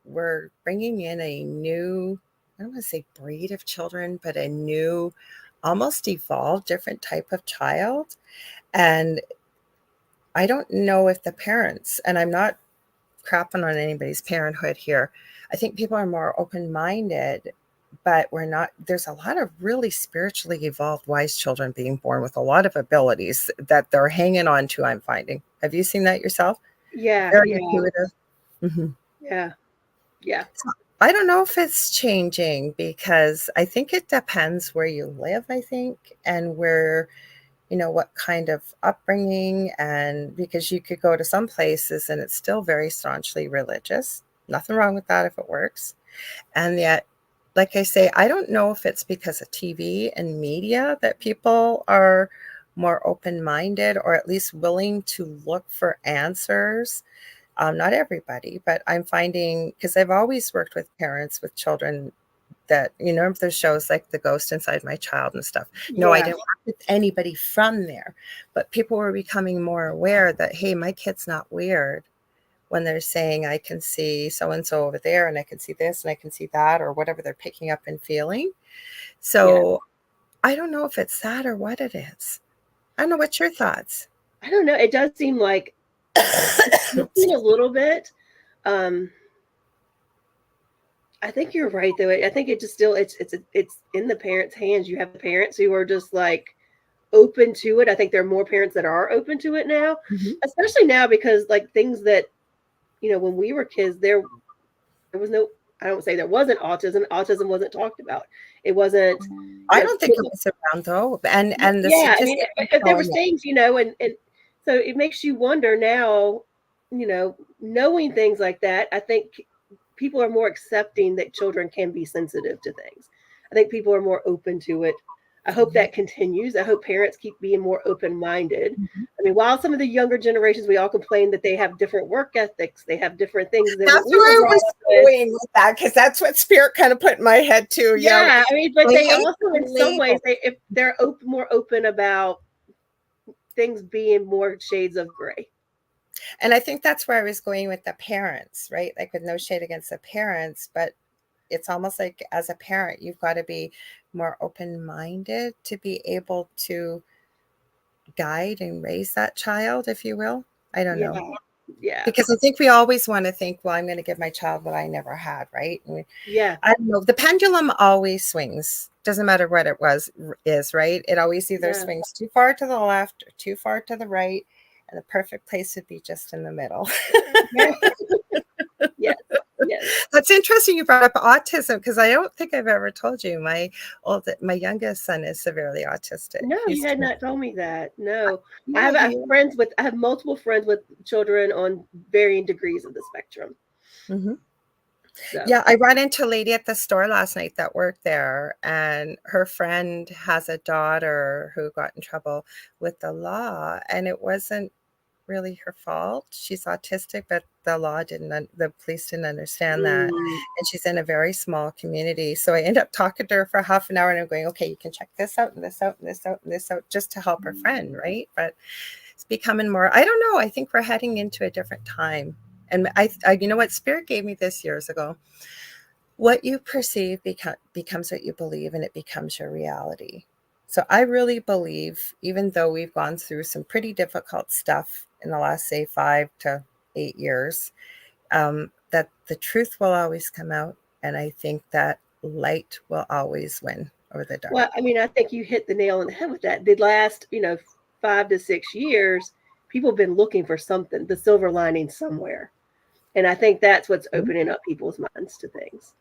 we're bringing in a new, I don't want to say breed of children, but a new, almost evolved, different type of child. And I don't know if the parents, and I'm not crapping on anybody's parenthood here, I think people are more open-minded, but there's a lot of really spiritually evolved, wise children being born with a lot of abilities that they're hanging on to, I'm finding. Have you seen that yourself? Yeah. Very intuitive. Yeah. I don't know if it's changing, because I think it depends where you live, I think, and where, what kind of upbringing, and because you could go to some places and it's still very staunchly religious. Nothing wrong with that if it works. And yet, like I say, I don't know if it's because of TV and media that people are more open-minded, or at least willing to look for answers. Not everybody, but I'm finding, because I've always worked with parents with children that, if there's shows like The Ghost Inside My Child and stuff. No, I didn't work with anybody from there, but people were becoming more aware that, hey, my kid's not weird when they're saying, I can see so-and-so over there, and I can see this, and I can see that, or whatever they're picking up and feeling. So I don't know if it's that or what it is. I don't know. What's your thoughts? I don't know. It does seem like it's a little bit. I think you're right though. I think it just still it's in the parents' hands. You have parents who are just like open to it. I think there are more parents that are open to it now, especially now because like things that when we were kids, there was no. I don't say there wasn't autism. Autism wasn't talked about. It wasn't. I don't think it was around though, and the yeah, I mean, statistics if there was things, and so it makes you wonder now, knowing things like that. I think people are more accepting that children can be sensitive to things. I think people are more open to it. I hope that continues. I hope parents keep being more open-minded. I mean, while some of the younger generations, we all complain that they have different work ethics, they have different things. That's where I was going with that, because that's what Spirit kind of put in my head too. Yeah, I mean, but they also, in some ways, if they're more open about things being more shades of gray. And I think that's where I was going with the parents, right? Like with no shade against the parents, but it's almost like as a parent, you've got to be more open-minded to be able to guide and raise that child, if you will. I don't know. Yeah. Because I think we always want to think, well, I'm going to give my child what I never had, right? And yeah. I don't know. The pendulum always swings. Doesn't matter what it is, right? It always either swings too far to the left or too far to the right. And the perfect place would be just in the middle. Yes. That's interesting you brought up autism, because I don't think I've ever told you my youngest son is severely autistic. No, you had not told me that. No. I have multiple friends with children on varying degrees of the spectrum. So. Yeah, I ran into a lady at the store last night that worked there, and her friend has a daughter who got in trouble with the law, and it wasn't really her fault. She's autistic, but the police didn't understand that. And she's in a very small community. So I end up talking to her for half an hour, and I'm going, okay, you can check this out and this out and this out and this out, just to help her friend, right? But it's becoming more, I don't know, I think we're heading into a different time. And I you know what Spirit gave me this years ago? What you perceive becomes what you believe, and it becomes your reality. So I really believe, even though we've gone through some pretty difficult stuff in the last, say, 5 to 8 years, that the truth will always come out. And I think that light will always win over the dark. Well, I mean, I think you hit the nail on the head with that. The last, 5 to 6 years, people have been looking for something, the silver lining somewhere. And I think that's what's opening up people's minds to things.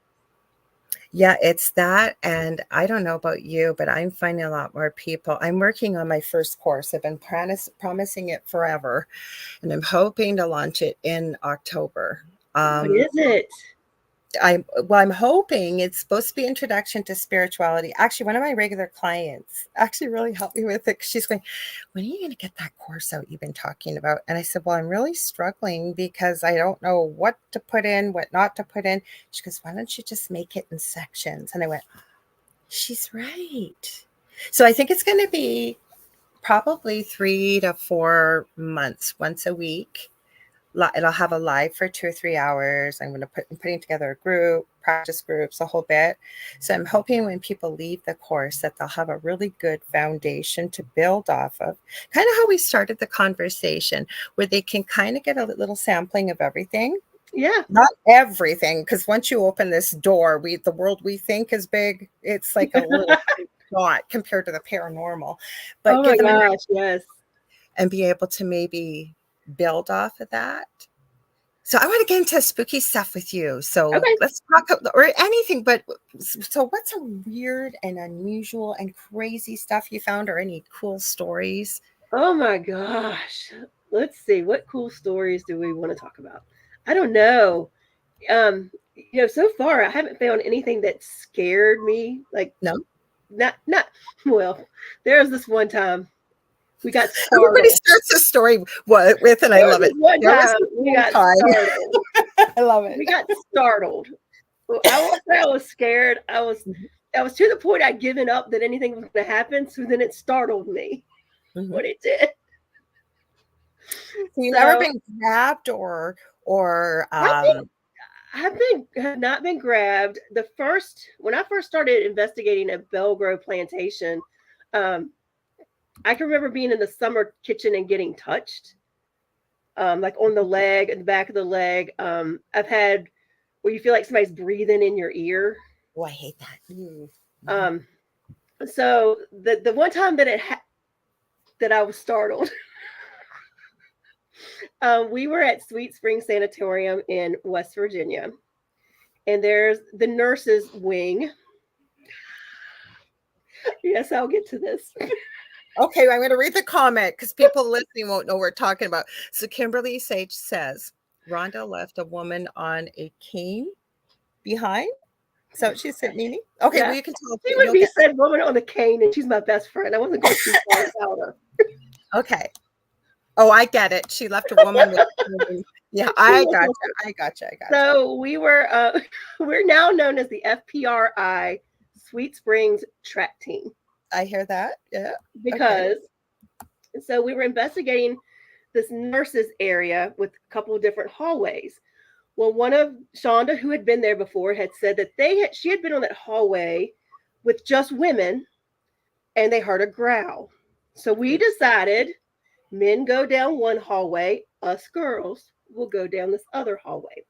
Yeah, it's that. And I don't know about you, but I'm finding a lot more people. I'm working on my first course. I've been promising it forever, and I'm hoping to launch it in October. What is it? I'm hoping it's supposed to be Introduction to Spirituality. Actually, one of my regular clients actually really helped me with it. She's going, when are you going to get that course out you've been talking about? And I said, well, I'm really struggling because I don't know what to put in, what not to put in. She goes, why don't you just make it in sections? And I went, she's right. So I think it's going to be probably 3 to 4 months, once a week. It'll have a live for 2 or 3 hours. I'm putting together a group, practice groups, a whole bit. So I'm hoping when people leave the course that they'll have a really good foundation to build off of. Kind of how we started the conversation, where they can kind of get a little sampling of everything. Yeah. Not everything, because once you open this door, the world we think is big, it's like a little dot compared to the paranormal. But oh my gosh, yes. And be able to maybe build off of that. So I want to get into spooky stuff with you. So let's talk, or anything, but so what's a weird and unusual and crazy stuff you found, or any cool stories? Oh my gosh. Let's see. What cool stories do we want to talk about? I don't know. So far I haven't found anything that scared me. Like, no, not well, there's this one time we got startled. Everybody starts a story with, and I love it. One time we got startled. I love it. We got startled. I won't say I was scared. I was to the point I'd given up that anything was going to happen. So then it startled me what it did. So you've never been grabbed or have not been grabbed. When I first started investigating at Belgrove Plantation, I can remember being in the summer kitchen and getting touched, like on the leg and the back of the leg. I've had where you feel like somebody's breathing in your ear. Oh, I hate that. So the one time that that I was startled, we were at Sweet Spring Sanatorium in West Virginia, and there's the nurses' wing. Yes, I'll get to this. Okay, I'm going to read the comment because people listening won't know what we're talking about. So Kimberly Sage says, Rhonda left a woman on a cane behind. Is that what she said, Mimi? Okay, Yeah. well, you can tell. She would be said woman on a cane, and she's my best friend. I wasn't going too far about her. Okay. Oh, I get it. She left a woman with. Yeah, I gotcha. So we're now known as the FPRI Sweet Springs Track Team. I hear that. Yeah. Because so we were investigating this nurses area with a couple of different hallways. Well, one of Shonda, who had been there before, had said that she had been on that hallway with just women, and they heard a growl. So we decided men go down one hallway, us girls will go down this other hallway.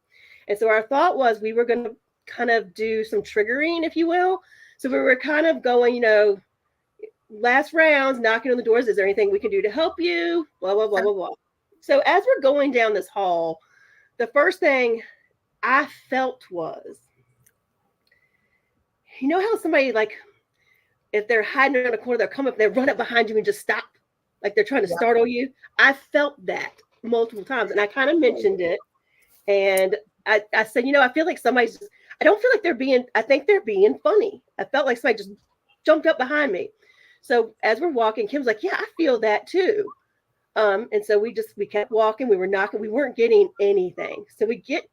And so our thought was we were going to kind of do some triggering, if you will. So we were kind of going, last rounds, knocking on the doors. Is there anything we can do to help you? Blah, blah, blah, blah, blah. So as we're going down this hall, the first thing I felt was, you know how somebody, like, if they're hiding around a corner, they'll come up, they run up behind you and just stop. Like they're trying to startle you. I felt that multiple times. And I kind of mentioned it. And I said, I feel like somebody's just, I don't feel like I think they're being funny. I felt like somebody just jumped up behind me. So as we're walking, Kim's like, yeah, I feel that too. And so we kept walking. We were knocking. We weren't getting anything. So we get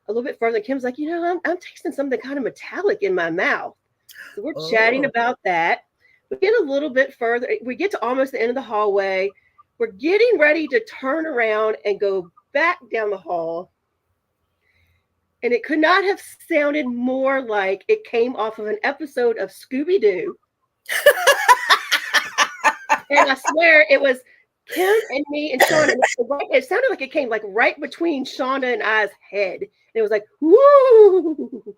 a little bit further. Kim's like, I'm tasting something kind of metallic in my mouth. So we're chatting about that. We get a little bit further. We get to almost the end of the hallway. We're getting ready to turn around and go back down the hall. And it could not have sounded more like it came off of an episode of Scooby-Doo. And I swear it was Kim and me and Shonda. It sounded like it came like right between Shonda and I's head. And it was like, woo!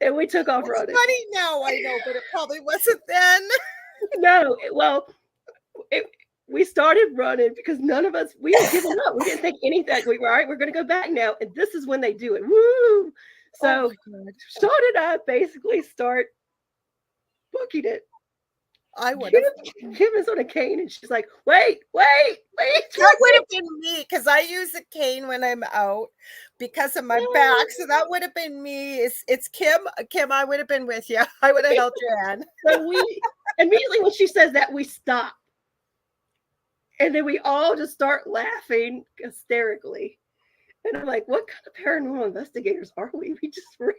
And we took off running. It's funny now, I know, but it probably wasn't then. No, we started running because none of us, we had given up. We didn't think anything. We were, all right, we're going to go back now. And this is when they do it. Woo! So Sean and I basically start booking it. I would have. Kim is on a cane and she's like, wait. That would have been me because I use a cane when I'm out because of my back. So that would have been me. It's Kim. Kim, I would have been with you. I would have held your hand. So we immediately when she says that, we stop. And then we all just start laughing hysterically. And I'm like, what kind of paranormal investigators are we? We just read.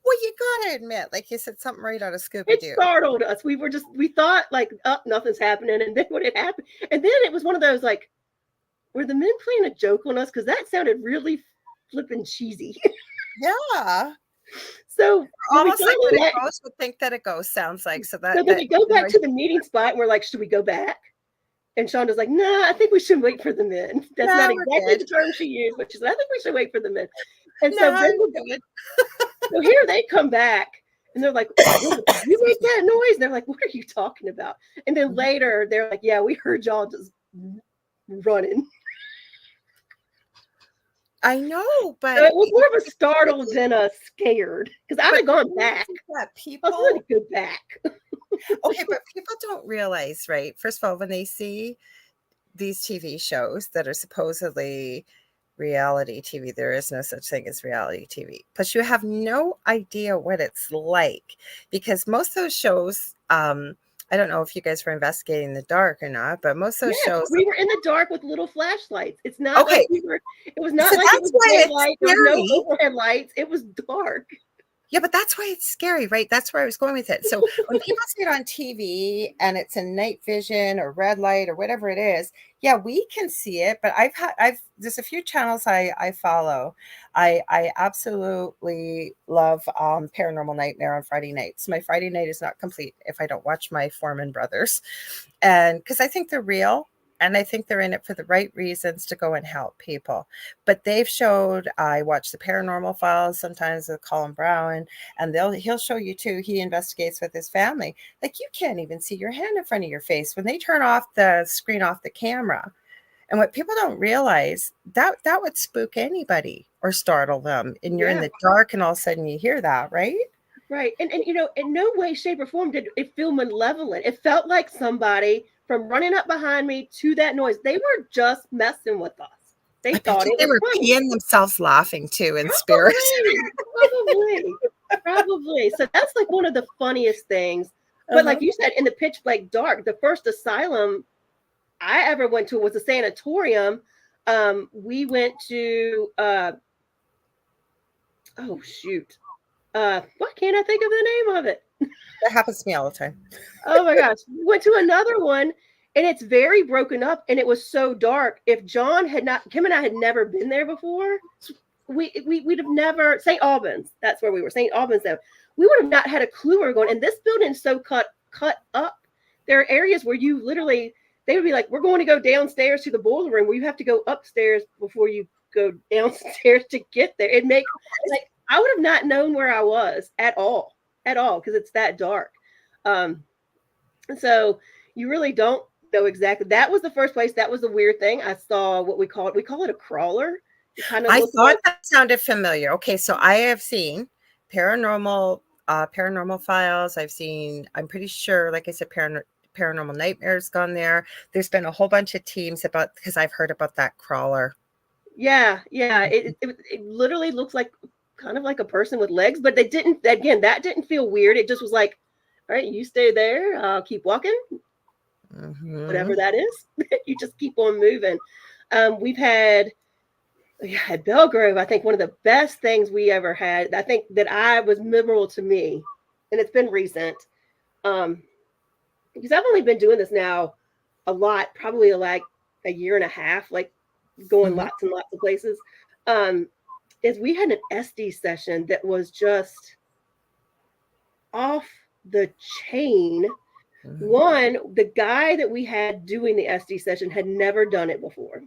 Well, you gotta admit, like you said, something right out of Scooby-Doo. It startled us. We thought like, nothing's happening. And then when it happened, and then it was one of those like, were the men playing a joke on us? Because that sounded really flippin' cheesy. Yeah. So almost like what a ghost would think that a ghost sounds like. So then we go back to the meeting spot and we're like, should we go back? And Shonda's like, nah, I think we should wait for the men. That's not exactly the term she used, but she said, I think we should wait for the men. And so so here they come back and they're like, you make that noise? And they're like, what are you talking about? And then later they're like, yeah, we heard y'all just running. I know, but so it was more of a startled than a scared because I'd have gone back. People I go back. Okay, but people don't realize, right? First of all, when they see these TV shows that are supposedly reality TV, there is no such thing as reality TV. But you have no idea what it's like because most of those shows, I don't know if you guys were investigating in the dark or not, but most of those shows we were in the dark with little flashlights. It's not like it was not like it was daylight. There was no overhead lights. It was dark. Yeah, but that's why it's scary, right? That's where I was going with it. So when people see it on TV and it's in night vision or red light or whatever it is, yeah, we can see it. But there's a few channels I follow. I absolutely love Paranormal Nightmare on Friday nights. My Friday night is not complete if I don't watch my Foreman brothers, and because I think they're real. And I think they're in it for the right reasons to go and help people. But they've showed, I watch the Paranormal Files sometimes with Colin Brown, and he'll show you too. He investigates with his family. Like, you can't even see your hand in front of your face when they turn off the screen off the camera. And what people don't realize, that would spook anybody or startle them. And you're in the dark and all of a sudden you hear that, right? Right. And you know, in no way, shape, or form did it feel malevolent. It felt like somebody from running up behind me to that noise, they were just messing with us. They thought they were peeing themselves laughing too in spirit. Probably. So that's like one of the funniest things. But like you said, in the pitch black dark, the first asylum I ever went to was a sanatorium. We went to oh shoot. Why can't I think of the name of it? That happens to me all the time. Oh my gosh. Went to another one and it's very broken up and it was so dark. If John had not, Kim and I had never been there before, we'd have never, St. Albans, that's where we were, St. Albans though. We would have not had a clue where we were going. And this building is so cut up. There are areas where you literally, they would be like, we're going to go downstairs to the boiler room where you have to go upstairs before you go downstairs to get there. It makes, like, I would have not known where I was at all, because it's that dark. So you really don't know exactly. That was the first place. That was the weird thing. I saw what we call it a crawler. I thought that sounded familiar. Okay, so I have seen paranormal files. I'm pretty sure, like I said, Paranormal Nightmares gone there. There's been a whole bunch of teams because I've heard about that crawler. Yeah. It literally looks like kind of like a person with legs, but that didn't feel weird. It just was like, all right, you stay there. I'll keep walking. Whatever that is, you just keep on moving. We've had at Belgrove, I think one of the best things we ever had. I think that was memorable to me, and it's been recent. Because I've only been doing this now a lot, probably like a year and a half, like going lots and lots of places. Is we had an SD session that was just off the chain. One, the guy that we had doing the SD session had never done it before.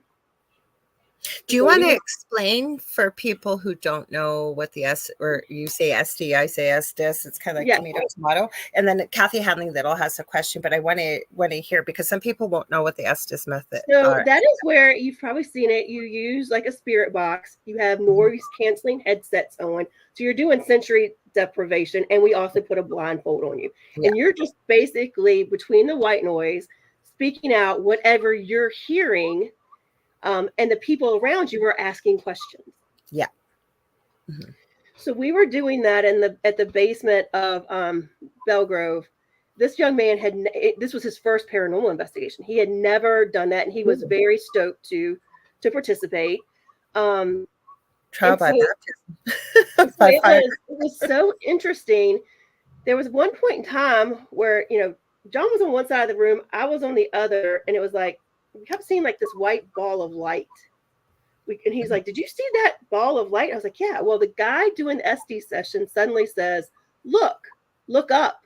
Do you want to explain for people who don't know what the or you say SD, I say SDS, it's kind of like tomato. And then Kathy Hanley Little has a question, but I want to hear, because some people won't know what the SDS method. So that is where you've probably seen it. You use like a spirit box. You have noise canceling headsets on. So you're doing sensory deprivation, and we also put a blindfold on you. And you're just basically between the white noise, speaking out whatever you're hearing. And the people around you were asking questions. Yeah. So we were doing that at the basement of Belgrove. This young man this was his first paranormal investigation. He had never done that, and he was very stoked to participate. Trial by baptism. It was so interesting. There was one point in time where, John was on one side of the room, I was on the other, and it was like, we kept seeing like this white ball of light. And he's like, did you see that ball of light? I was like, yeah. Well, the guy doing the SD session suddenly says, look up.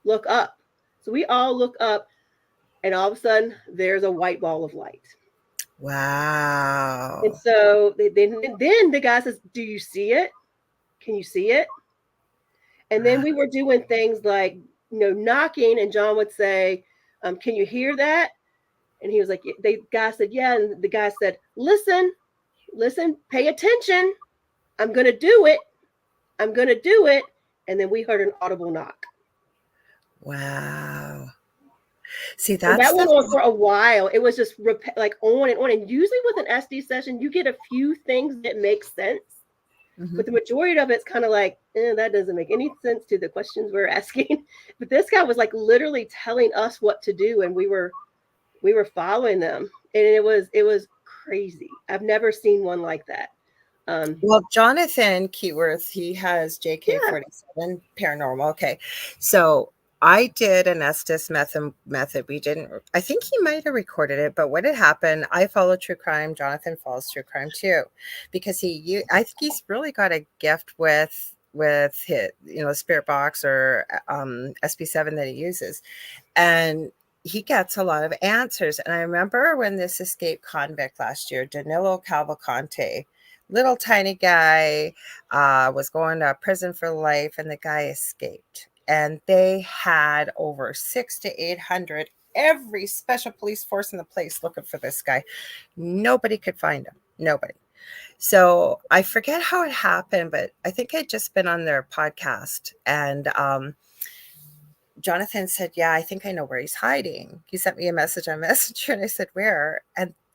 So we all look up, and all of a sudden there's a white ball of light. Wow. And so then the guy says, do you see it? Can you see it? And then we were doing things like, knocking, and John would say, can you hear that? And he was like, the guy said, yeah. And the guy said, listen, pay attention. I'm going to do it. And then we heard an audible knock. Wow. See, that went on for a while. It was just like on and on. And usually with an SD session, you get a few things that make sense. But the majority of it's kind of like, that doesn't make any sense to the questions we're asking. But this guy was like literally telling us what to do. And we were following them, and it was crazy. I've never seen one like that. Well, Jonathan Keyworth, he has JK47 paranormal. Okay. So I did an Estes method. We didn't, I think he might have recorded it, but what had happened, I follow true crime. Jonathan follows true crime too, because I think he's really got a gift with his, spirit box or SP7 that he uses. And he gets a lot of answers. And I remember when this escaped convict last year, Danilo Cavalcante, little tiny guy, was going to prison for life, and the guy escaped. And they had over 600 to 800, every special police force in the place looking for this guy. Nobody could find him. Nobody. So I forget how it happened, but I think I'd just been on their podcast, and Jonathan said, yeah, I think I know where he's hiding. He sent me a message on Messenger, and I said, where?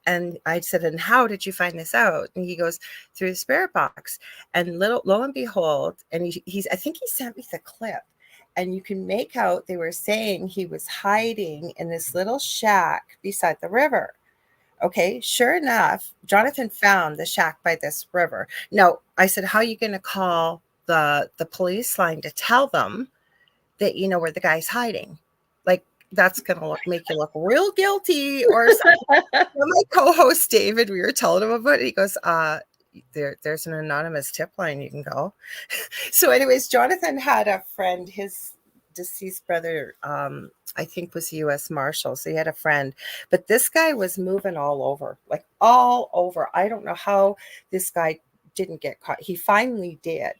And I said, and how did you find this out? And he goes, through the spirit box. And lo and behold, and I think he sent me the clip, and you can make out they were saying he was hiding in this little shack beside the river. Okay, sure enough, Jonathan found the shack by this river. Now, I said, how are you going to call the police line to tell them that you know where the guy's hiding? Like, that's gonna make you look real guilty or something. My co-host David, we were telling him about it. He goes, there's an anonymous tip line you can go. So anyways, Jonathan had a friend, his deceased brother, I think was a U.S. Marshal. So he had a friend, but this guy was moving all over, like all over. I don't know how this guy didn't get caught. He finally did.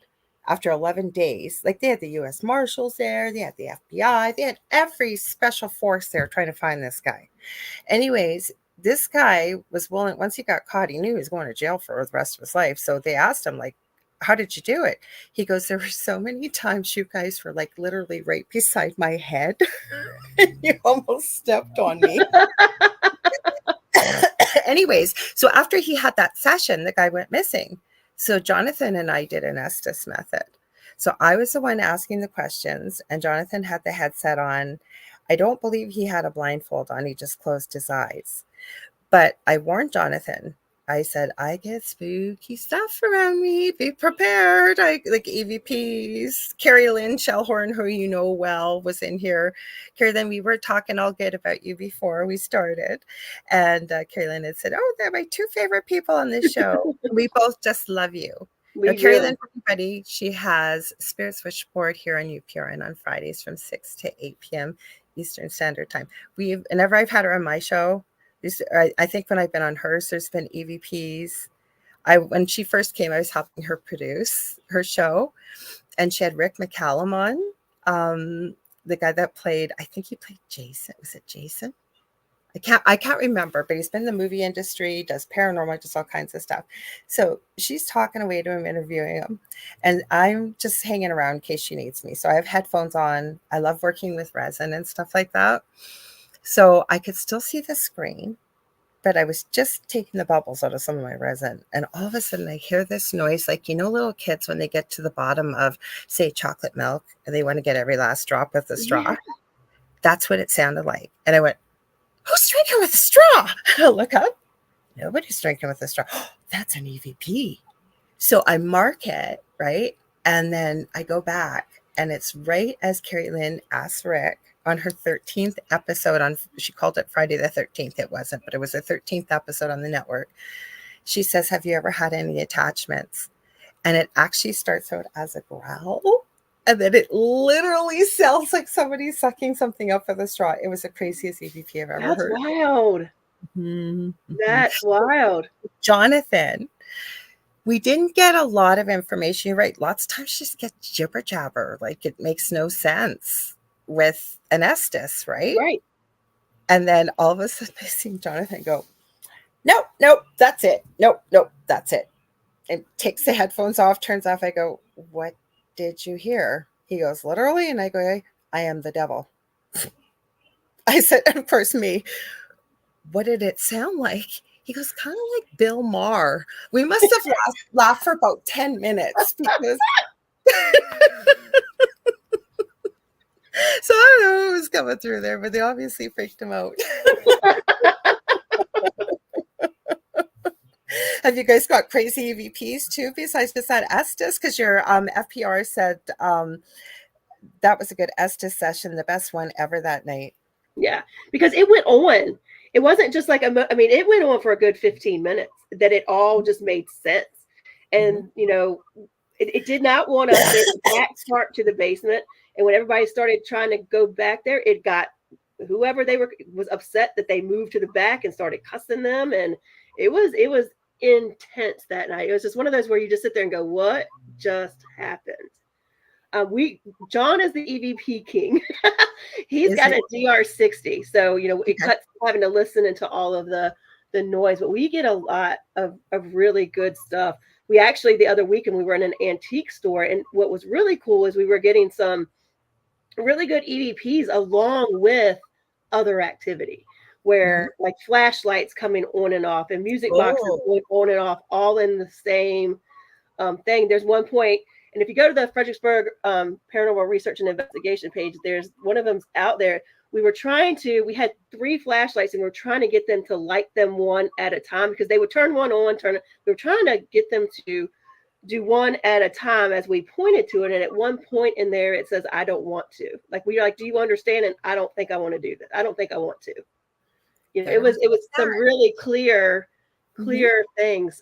After 11 days, like they had the U.S. Marshals there, they had the FBI, they had every special force there trying to find this guy. Anyways, this guy was willing, once he got caught, he knew he was going to jail for the rest of his life. So they asked him, like, how did you do it? He goes, there were so many times you guys were like literally right beside my head. And you almost stepped on me. Anyways, so after he had that session, the guy went missing. So Jonathan and I did an Estes method. So I was the one asking the questions, and Jonathan had the headset on. I don't believe he had a blindfold on. He just closed his eyes. But I warned Jonathan. I said, I get spooky stuff around me. Be prepared. I like EVPs. Carrie Lynn Shellhorn, who you know well, was in here. Carrie Lynn, we were talking all good about you before we started. And Carrie Lynn had said, oh, they're my two favorite people on this show. We both just love you. Carrie Lynn, for everybody, she has Spirit Switchboard here on UPRN on Fridays from 6 to 8 p.m. Eastern Standard Time. Whenever I've had her on my show, I think when I've been on hers, there's been EVPs. When she first came, I was helping her produce her show, and she had Rick McCallum on, the guy that played, I think he played Jason. Was it Jason? I can't remember, but he's been in the movie industry, does paranormal, just all kinds of stuff. So she's talking away to him, interviewing him, and I'm just hanging around in case she needs me. So I have headphones on. I love working with resin and stuff like that. So I could still see the screen, but I was just taking the bubbles out of some of my resin. And all of a sudden I hear this noise, like, little kids when they get to the bottom of, say, chocolate milk, and they want to get every last drop with the straw. Yeah. That's what it sounded like. And I went, who's drinking with a straw? And I look up. Nobody's drinking with a straw. Oh, that's an EVP. So I mark it, right? And then I go back, and it's right as Carrie Lynn asked Rick on her 13th episode she called it Friday the 13th. It wasn't, but it was her 13th episode on the network. She says, have you ever had any attachments? And it actually starts out as a growl, and then it literally sounds like somebody sucking something up with a straw. It was the craziest EVP I've ever heard. That's wild. Mm-hmm. That's wild. Jonathan, we didn't get a lot of information. You're right. Lots of times you just get jibber jabber. Like, it makes no sense with an Estes, right? Right. And then all of a sudden I see Jonathan go, nope, that's it. Nope, that's it. And takes the headphones off, turns off. I go, what did you hear? He goes, literally. And I go, I am the devil. I said, of course, me. What did it sound like? He goes, kind of like Bill Maher. We must have laughed for about 10 minutes because so I don't know who was coming through there, but they obviously freaked him out. Have you guys got crazy EVPs too, besides just that Estes? Because your FPR said that was a good Estes session, the best one ever that night. Yeah, because it went on. It wasn't just like I mean, it went on for a good 15 minutes that it all just made sense. And, you know, it did not want us. There was a back part to the basement. And when everybody started trying to go back there, it got whoever they were was upset that they moved to the back and started cussing them. And it was intense that night. It was just one of those where you just sit there and go, what just happened? John is the EVP king. He's got a DR60, so you know it cuts having to listen into all of the noise, but we get a lot of really good stuff. We actually the other weekend we were in an antique store, and what was really cool is we were getting some really good EVPs along with other activity, where like flashlights coming on and off, and music boxes going on and off, all in the same thing. There's one point. And if you go to the Fredericksburg Paranormal Research and Investigation page, there's one of them out there. We had 3 flashlights and we were trying to get them to light them one at a time because they would turn one on, we were trying to get them to do one at a time as we pointed to it. And at one point in there, it says, I don't want to. Like, we're like, do you understand? And I don't think I want to do that. I don't think I want to. You know, it was some really clear things.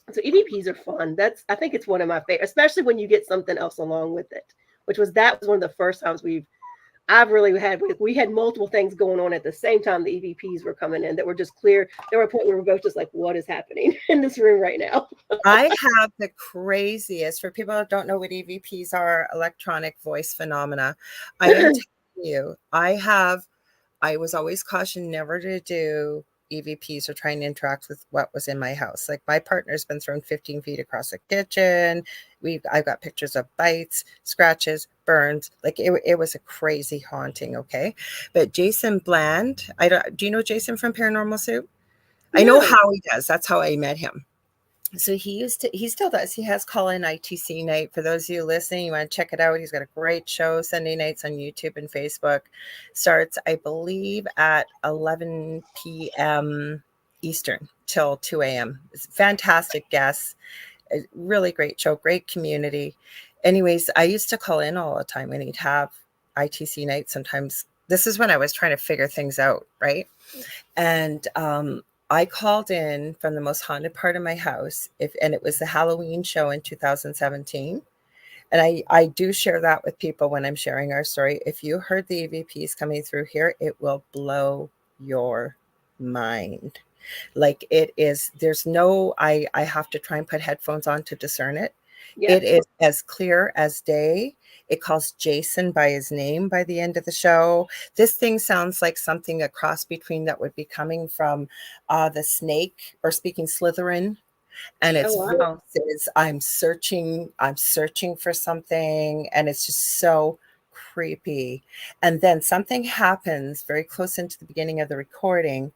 So EVPs are fun. I think it's one of my favorite, especially when you get something else along with it, that was one of the first times we had multiple things going on at the same time. The EVPs were coming in that were just clear. There were a point where we were both just like, what is happening in this room right now? I have the craziest, for people that don't know what EVPs are, electronic voice phenomena. I am telling you, I was always cautioned never to do EVPs or trying to interact with what was in my house. Like, my partner's been thrown 15 feet across the kitchen. I've got pictures of bites, scratches, burns. Like, it was a crazy haunting. Okay. But Jason Bland, do you know Jason from Paranormal Soup? No. I know how he does. That's how I met him. So he still does. He has call-in ITC night. For those of you listening, you want to check it out. He's got a great show Sunday nights on YouTube and Facebook. Starts, I believe, at 11 p.m. Eastern till 2 a.m. It's fantastic guests. A really great show, great community. Anyways, I used to call in all the time when he'd have ITC night. Sometimes this is when I was trying to figure things out, right? And I called in from the most haunted part of my house, and it was the Halloween show in 2017. And I do share that with people when I'm sharing our story. If you heard the EVPs coming through here, it will blow your mind. Like, it is, I have to try and put headphones on to discern it. Yeah. It is as clear as day. It calls Jason by his name by the end of the show. This thing sounds like something, a cross between that would be coming from the snake, or speaking Slytherin. And it's voices, I'm searching for something, and it's just so creepy. And then something happens very close into the beginning of the recording.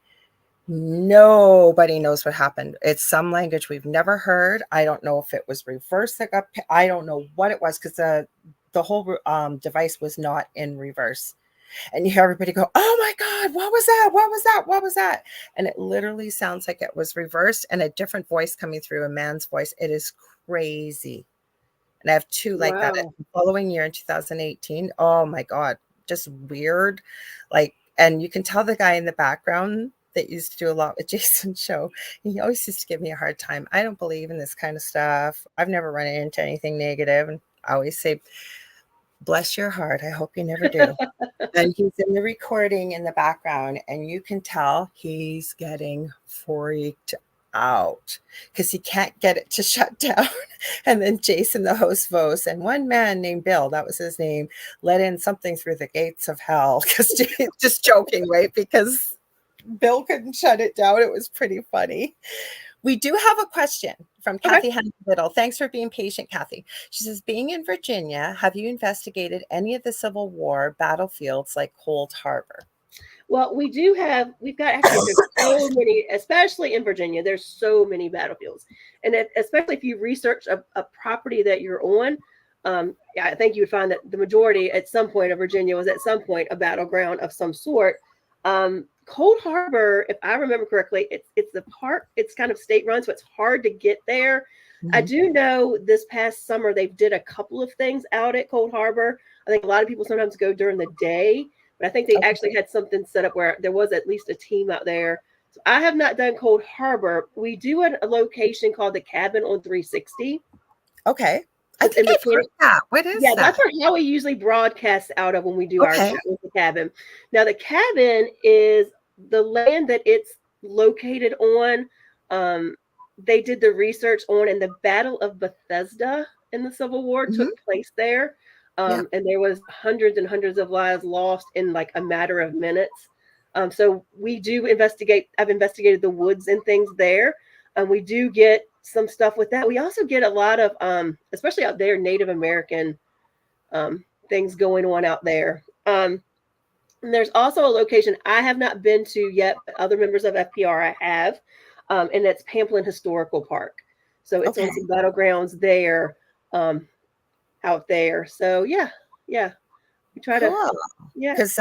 Nobody knows what happened. It's some language we've never heard. I don't know if it was reverse that got, I don't know what it was, because the whole device was not in reverse. And you hear everybody go, oh my God, what was that? What was that? What was that? And it literally sounds like it was reversed, and a different voice coming through, a man's voice. It is crazy. And I have 2 like that. The following year in 2018, oh my God, just weird. Like, and you can tell the guy in the background that used to do a lot with Jason's show, he always used to give me a hard time. I don't believe in this kind of stuff. I've never run into anything negative. And I always say, bless your heart, I hope you never do. And he's in the recording in the background, and you can tell he's getting freaked out because he can't get it to shut down. And then Jason, the host, votes, and one man named Bill, that was his name, let in something through the gates of hell. Because just joking, right? Because Bill couldn't shut it down. It was pretty funny. We do have a question from Kathy Little. Thanks for being patient, Kathy. She says, being in Virginia, have you investigated any of the Civil War battlefields like Cold Harbor? Well, we've got actually so many, especially in Virginia, there's so many battlefields. And especially if you research a property that you're on, I think you would find that the majority at some point of Virginia was at some point a battleground of some sort. Cold Harbor, if I remember correctly, it's the park. It's kind of state run, so it's hard to get there. I do know this past summer they did a couple of things out at Cold Harbor. I think a lot of people sometimes go during the day, but I think they actually had something set up where there was at least a team out there. So I have not done Cold Harbor. We do a location called the Cabin on 360. Okay. I think I've heard that. What is that? Yeah, that's where Howie usually broadcasts out of when we do our show with the Cabin. Now, the Cabin is the land that it's located on. They did the research on, and the Battle of Bethesda in the Civil War took place there. And there was hundreds and hundreds of lives lost in like a matter of minutes. So we do investigate. I've investigated the woods and things there. We do get some stuff with that. We also get a lot of, especially out there, Native American things going on out there. And there's also a location I have not been to yet, but other members of FPRI have, and that's Pamplin Historical Park. So it's on some battlegrounds there, out there. So yeah. We try to, because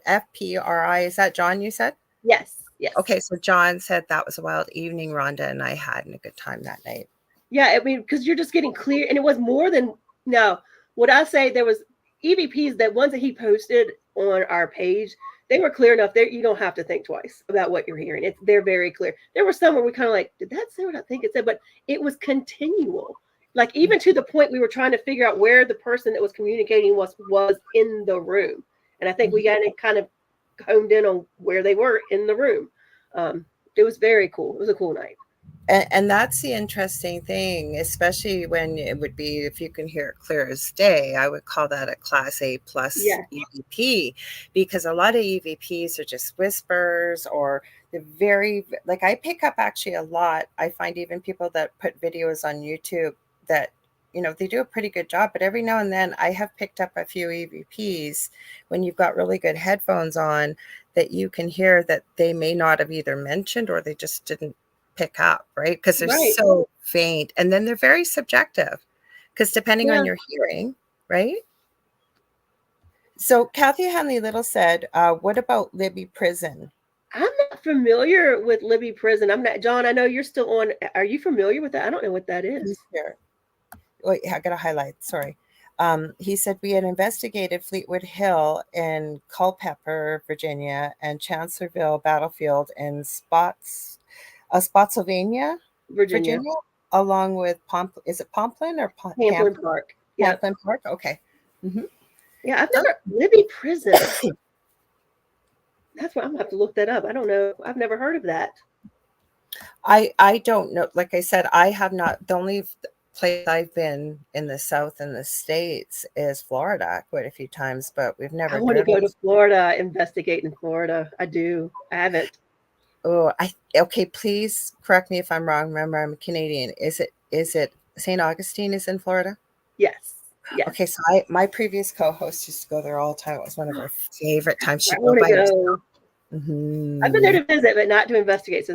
FPRI, is that John you said? Yes. Okay, so John said that was a wild evening, Rhonda and I had a good time that night. Yeah, I mean, because you're just getting clear, and it was more than what I say. There was EVPs, that ones that he posted on our page, they were clear enough. There, you don't have to think twice about what you're hearing. They're very clear. There were some where we kind of like, did that say what I think it said? But it was continual, like even to the point we were trying to figure out where the person that was communicating was in the room, and I think we got it kind of honed in on where they were in the room. It was very cool. It was a cool night. And that's the interesting thing, especially when it would be, if you can hear it clear as day, I would call that a class A plus EVP, because a lot of EVPs are just whispers, or the very, like I pick up actually a lot. I find even people that put videos on YouTube that, they do a pretty good job, but every now and then I have picked up a few EVPs when you've got really good headphones on that you can hear that they may not have either mentioned or they just didn't pick up, right? Because they're so faint, and then they're very subjective because depending on your hearing, right? So Kathy Hanley Little said, what about Libby Prison? I'm not familiar with Libby Prison. I'm not, John, I know you're still on. Are you familiar with that? I don't know what that is. Here. Wait, I got to highlight. Sorry. He said we had investigated Fleetwood Hill in Culpeper, Virginia, and Chancellorsville Battlefield in Spotsylvania, Virginia, along with is it Pamplin or Pamplin Park? Pamplin Park. Okay. Yeah, I've never Libby Prison. That's what I'm gonna have to look that up. I don't know. I've never heard of that. I don't know. Like I said, I have not. The only place I've been in the South in the States is Florida quite a few times, but we've never. I want to go to Florida, investigate in Florida. I do. I haven't. Oh, okay. Please correct me if I'm wrong. Remember, I'm Canadian. Is it St. Augustine is in Florida? Yes. Okay, so my previous co-host used to go there all the time. It was one of our favorite times. She'd go by herself. I've been there to visit, but not to investigate.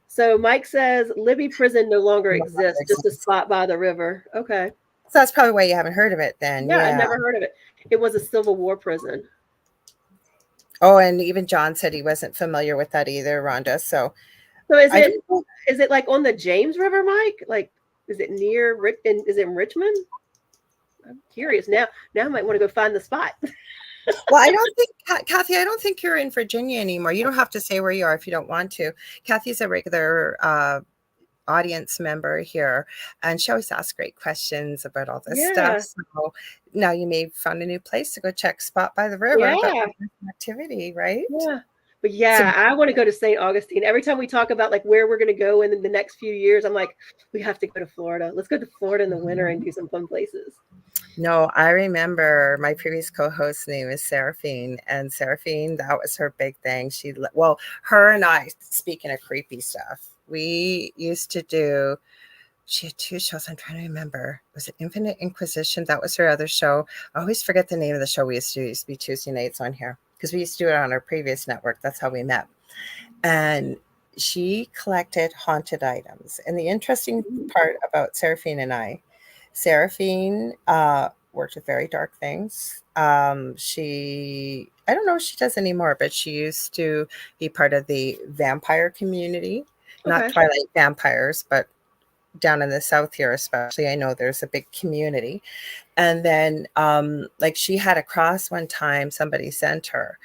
So Mike says Libby Prison no longer exists, just a spot by the river. Okay. So that's probably why you haven't heard of it then. Yeah, I've never heard of it. It was a Civil War prison. Oh, and even John said he wasn't familiar with that either, Rhonda. So is it like on the James River, Mike? Like, is it near? Is it in Richmond? I'm curious now. Now I might want to go find the spot. Well, I don't think, Kathy, I don't think you're in Virginia anymore. You don't have to say where you are if you don't want to. Kathy's a regular audience member here, and she always asks great questions about all this stuff. So now you may have found a new place to go check Spot by the River. Yeah. Activity, right? Yeah. But I want to go to St. Augustine. Every time we talk about like where we're going to go in the next few years, I'm like, we have to go to Florida. Let's go to Florida in the winter and do some fun places. No, I remember my previous co-host's name is Seraphine, and Seraphine, that was her big thing. Her and I, speaking of creepy stuff, we used to do, she had two shows. I'm trying to remember. Was it Infinite Inquisition? That was her other show. I always forget the name of the show we used to do. It used to be Tuesday nights on here because we used to do it on our previous network. That's how we met. And she collected haunted items. And the interesting part about Seraphine and I, Seraphine worked with very dark things. She I don't know if she does anymore, but she used to be part of the vampire community, not Okay. Twilight vampires, but down in the South here, especially, I know there's a big community. And then, like, she had a cross one time, somebody sent her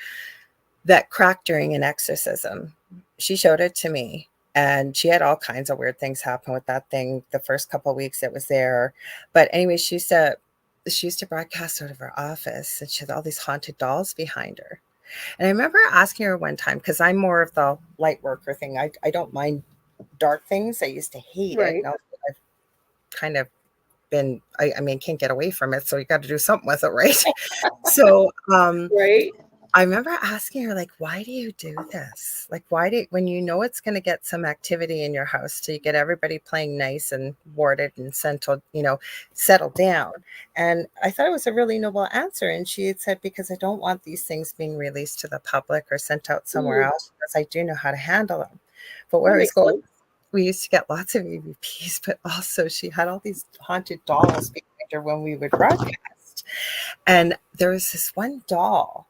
that cracked during an exorcism. She showed it to me, and she had all kinds of weird things happen with that thing the first couple of weeks it was there. But anyway, she used to broadcast out of her office, and she had all these haunted dolls behind her. And I remember asking her one time, because I'm more of the light worker thing. I don't mind dark things. I used to hate it. Right. Now I've kind of been, I mean, can't get away from it. So you got to do something with it, right? So Right. I remember asking her, like, why do you do this? Like, why do, when you know it's going to get some activity in your house, to get everybody playing nice and warded and settled, settled down? And I thought it was a really noble answer. And she had said, because I don't want these things being released to the public or sent out somewhere else, because I do know how to handle them. But where That I was makes going, sense. we used to get lots of EVPs, but also she had all these haunted dolls behind her when we would broadcast. And there was this one doll,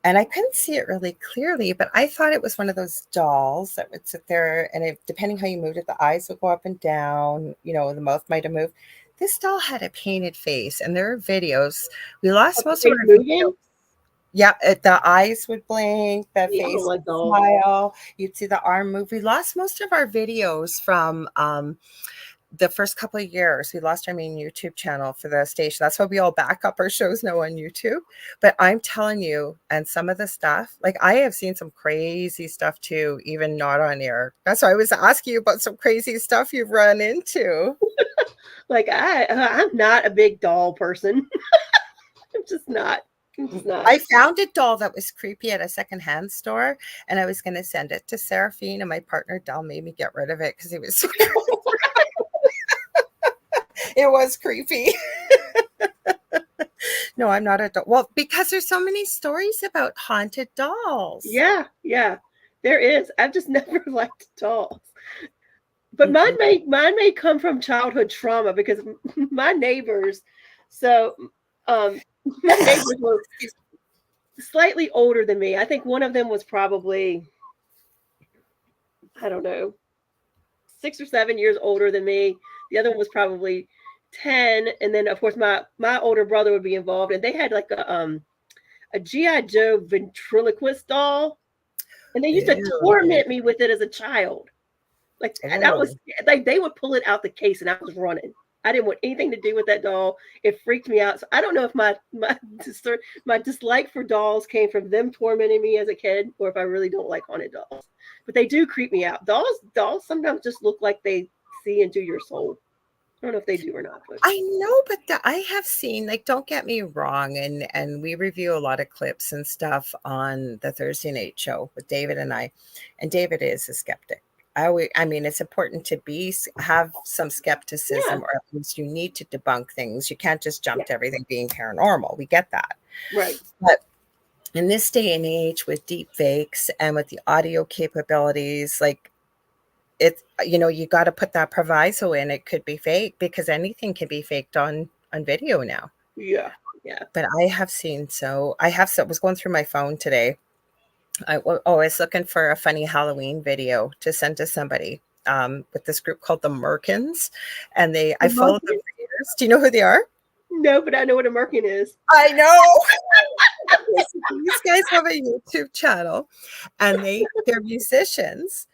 and I couldn't see it really clearly, but I thought it was one of those dolls that would sit there, and depending how you moved it, the eyes would go up and down, the mouth might have moved. This doll had a painted face, and there are videos. We lost Okay, most of our moving. videos. Yeah, the eyes would blink, the Yeah, I don't face like would dolls. smile. You'd see the arm move. We lost most of our videos from the first couple of years. We lost our main YouTube channel for the station. That's why we all back up our shows now on YouTube. But I'm telling you, and some of the stuff, like, I have seen some crazy stuff too, even not on air. That's why I was asking you about some crazy stuff you've run into. Like I'm not a big doll person. I'm just not. I'm just not. I found a doll that was creepy at a secondhand store, and I was going to send it to Seraphine, and my partner Del made me get rid of it because it was so it was creepy. No, I'm not a doll. Well, because there's so many stories about haunted dolls. Yeah, there is. I've just never liked dolls. But mine may come from childhood trauma, because my neighbors, so my neighbors were slightly older than me. I think one of them was probably, I don't know, 6 or 7 years older than me. The other one was probably 10, and then of course my older brother would be involved, and they had like a GI Joe ventriloquist doll, and they used to torment me with it as a child. Like, that was like, they would pull it out the case and I was running. I didn't want anything to do with that doll. It freaked me out. So I don't know if my dislike for dolls came from them tormenting me as a kid, or if I really don't like haunted dolls. But they do creep me out. Dolls sometimes just look like they see into your soul. I don't know if they do or not. But I know, but I have seen, like, don't get me wrong, and we review a lot of clips and stuff on the Thursday night show with David and I, and David is a skeptic. I mean, it's important to have some skepticism, or at least you need to debunk things. You can't just jump to everything being paranormal. We get that. Right. But in this day and age, with deep fakes and with the audio capabilities, like, it's, you got to put that proviso in. It could be fake, because anything can be faked on video now. Yeah. But I was going through my phone today. I was looking for a funny Halloween video to send to somebody with this group called the Merkins, and I followed them for years. Do you know who they are? No, but I know what a Merkin is. I know. These guys have a YouTube channel, and they're musicians,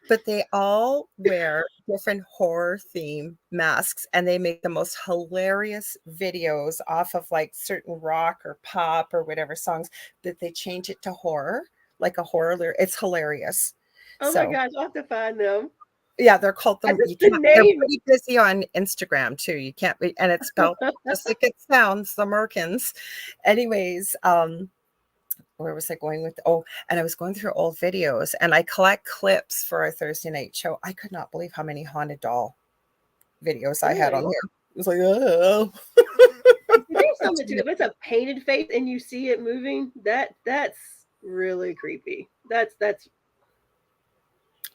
but they all wear different horror theme masks, and they make the most hilarious videos off of like certain rock or pop or whatever songs, that they change it to horror, like a horror. It's hilarious. Oh my gosh, I'll have to find them. Yeah, they're called them. They're pretty busy on Instagram too. You can't be, and it's spelled just like it sounds, the Merkins. Anyways, where was I going with? And I was going through old videos, and I collect clips for our Thursday night show. I could not believe how many haunted doll videos I had on here. It was like, oh. There's something to it. If it's a painted face and you see it moving, that's really creepy. That's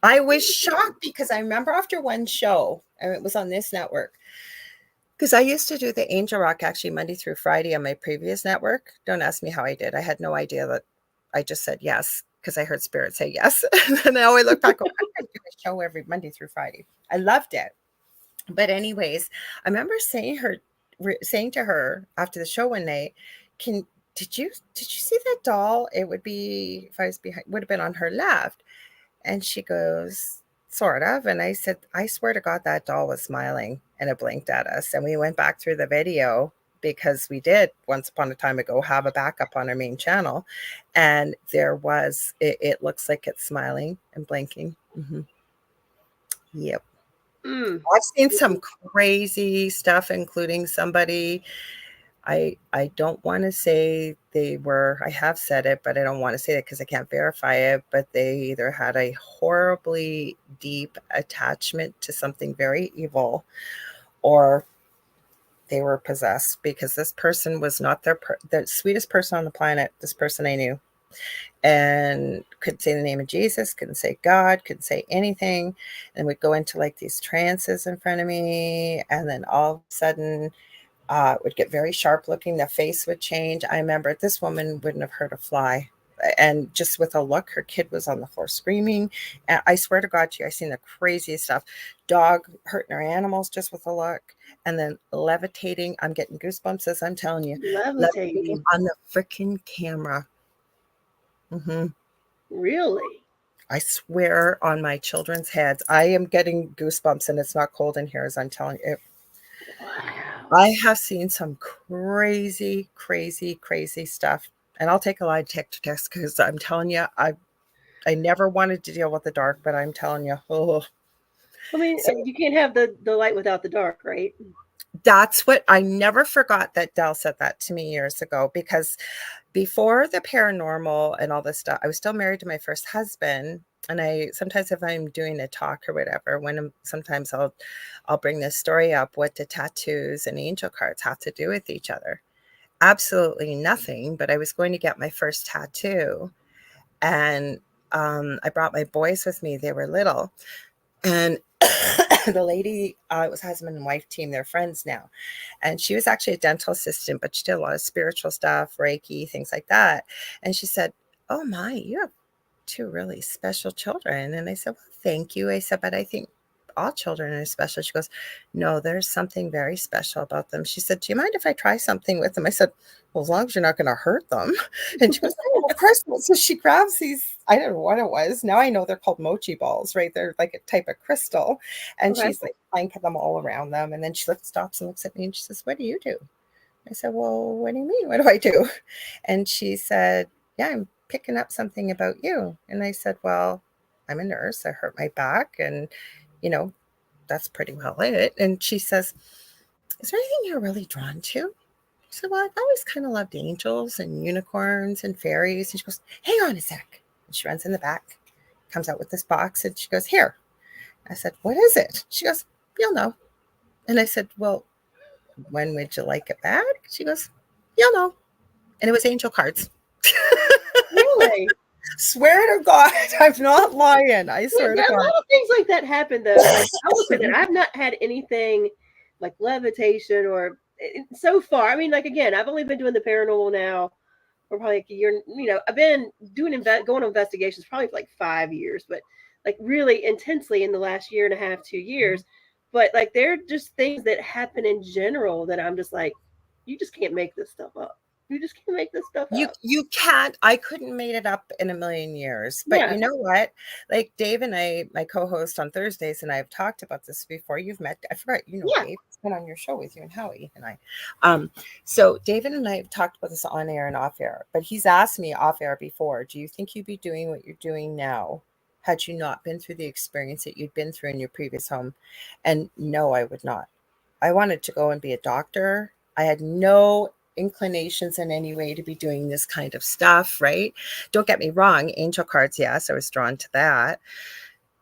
I was shocked, because I remember after one show, and it was on this network, Because I used to do the Angel Rock actually Monday through Friday on my previous network. Don't ask me how I did. I had no idea that I just said yes because I heard Spirit say yes. And now I look back, go, I could do a show every Monday through Friday. I loved it. But anyways, I remember saying to her after the show one night, "Can did you see that doll? It would be if I was behind, would have been on her left." And she goes, "Sort of." And I said, "I swear to God, that doll was smiling and it blinked at us." And we went back through the video because we did once upon a time ago have a backup on our main channel. And there was, it looks like it's smiling and blinking. Mm-hmm. Yep. I've seen some crazy stuff, including somebody, I don't want to say they were, I have said it, but I don't want to say it because I can't verify it, but they either had a horribly deep attachment to something very evil or they were possessed, because this person was not the sweetest person on the planet. This person I knew, and couldn't say the name of Jesus, couldn't say God, couldn't say anything, and would go into like these trances in front of me, and then all of a sudden would get very sharp looking. The face would change. I remember this woman wouldn't have hurt a fly. And just with a look, her kid was on the floor screaming. And I swear to God, I've seen the craziest stuff. Dog hurting her animals just with a look. And then levitating. I'm getting goosebumps as I'm telling you. Levitating on the freaking camera. Mm-hmm. Really? I swear on my children's heads. I am getting goosebumps, and it's not cold in here as I'm telling you. Wow. I have seen some crazy, crazy, crazy stuff. And I'll take a lie detector test because I'm telling you, I never wanted to deal with the dark, but I'm telling you, oh. I mean, So you can't have the light without the dark, right? that's what I never forgot that Dell said that to me years ago, because before the paranormal and all this stuff, I was still married to my first husband. And I sometimes, if I'm doing a talk or whatever, sometimes I'll bring this story up. What do tattoos and angel cards have to do with each other? Absolutely nothing. But I was going to get my first tattoo, and I brought my boys with me. They were little, and the lady, it was husband and wife team. They're friends now, and she was actually a dental assistant, but she did a lot of spiritual stuff, Reiki, things like that. And she said, "Oh my, you have two really special children." And I said, "Well, thank you." I said, "But I think all children are special." She goes, "No, there's something very special about them." She said, "Do you mind if I try something with them?" I said, "Well, as long as you're not going to hurt them." And she goes, "Oh, of course." So she grabs these, I don't know what it was. Now I know they're called mochi balls, right? They're like a type of crystal. And Okay. she's like clanking them all around them. And then she stops and looks at me and she says, "What do you do?" I said, "Well, what do you mean? What do I do?" And she said, "Yeah, I'm picking up something about you." And I said, "Well, I'm a nurse. I hurt my back, and, you know, that's pretty well it." And she says, "Is there anything you're really drawn to?" I said, "Well, I've always kind of loved angels and unicorns and fairies." And she goes, "Hang on a sec." And she runs in the back, comes out with this box, and she goes, "Here." I said, "What is it?" She goes, "You'll know." And I said, "Well, when would you like it back?" She goes, "You'll know." And it was angel cards. Really? Swear to God, I'm not lying. I swear to A God. lot of things like that happen, though. Like, I will say that I've not had anything like levitation or so far. I mean, like, again, I've only been doing the paranormal now for probably like a year. I've been doing going on investigations probably for like 5 years, but like really intensely in the last year and a half, 2 years. But like, they're just things that happen in general that I'm just like, you just can't make this stuff up. You just can't make this stuff up. You can't. I couldn't made it up in a million years. But Yeah. you know what? Like Dave and I, my co-host on Thursdays, and I have talked about this before. You've met, I forgot, Yeah. Dave. It's been on your show with you and Howie and I. So David and I have talked about this on air and off air, but he's asked me off air before, do you think you'd be doing what you're doing now had you not been through the experience that you'd been through in your previous home? And no, I would not. I wanted to go and be a doctor. I had no inclinations in any way to be doing this kind of stuff, right? Don't get me wrong, angel cards, yes, I was drawn to that.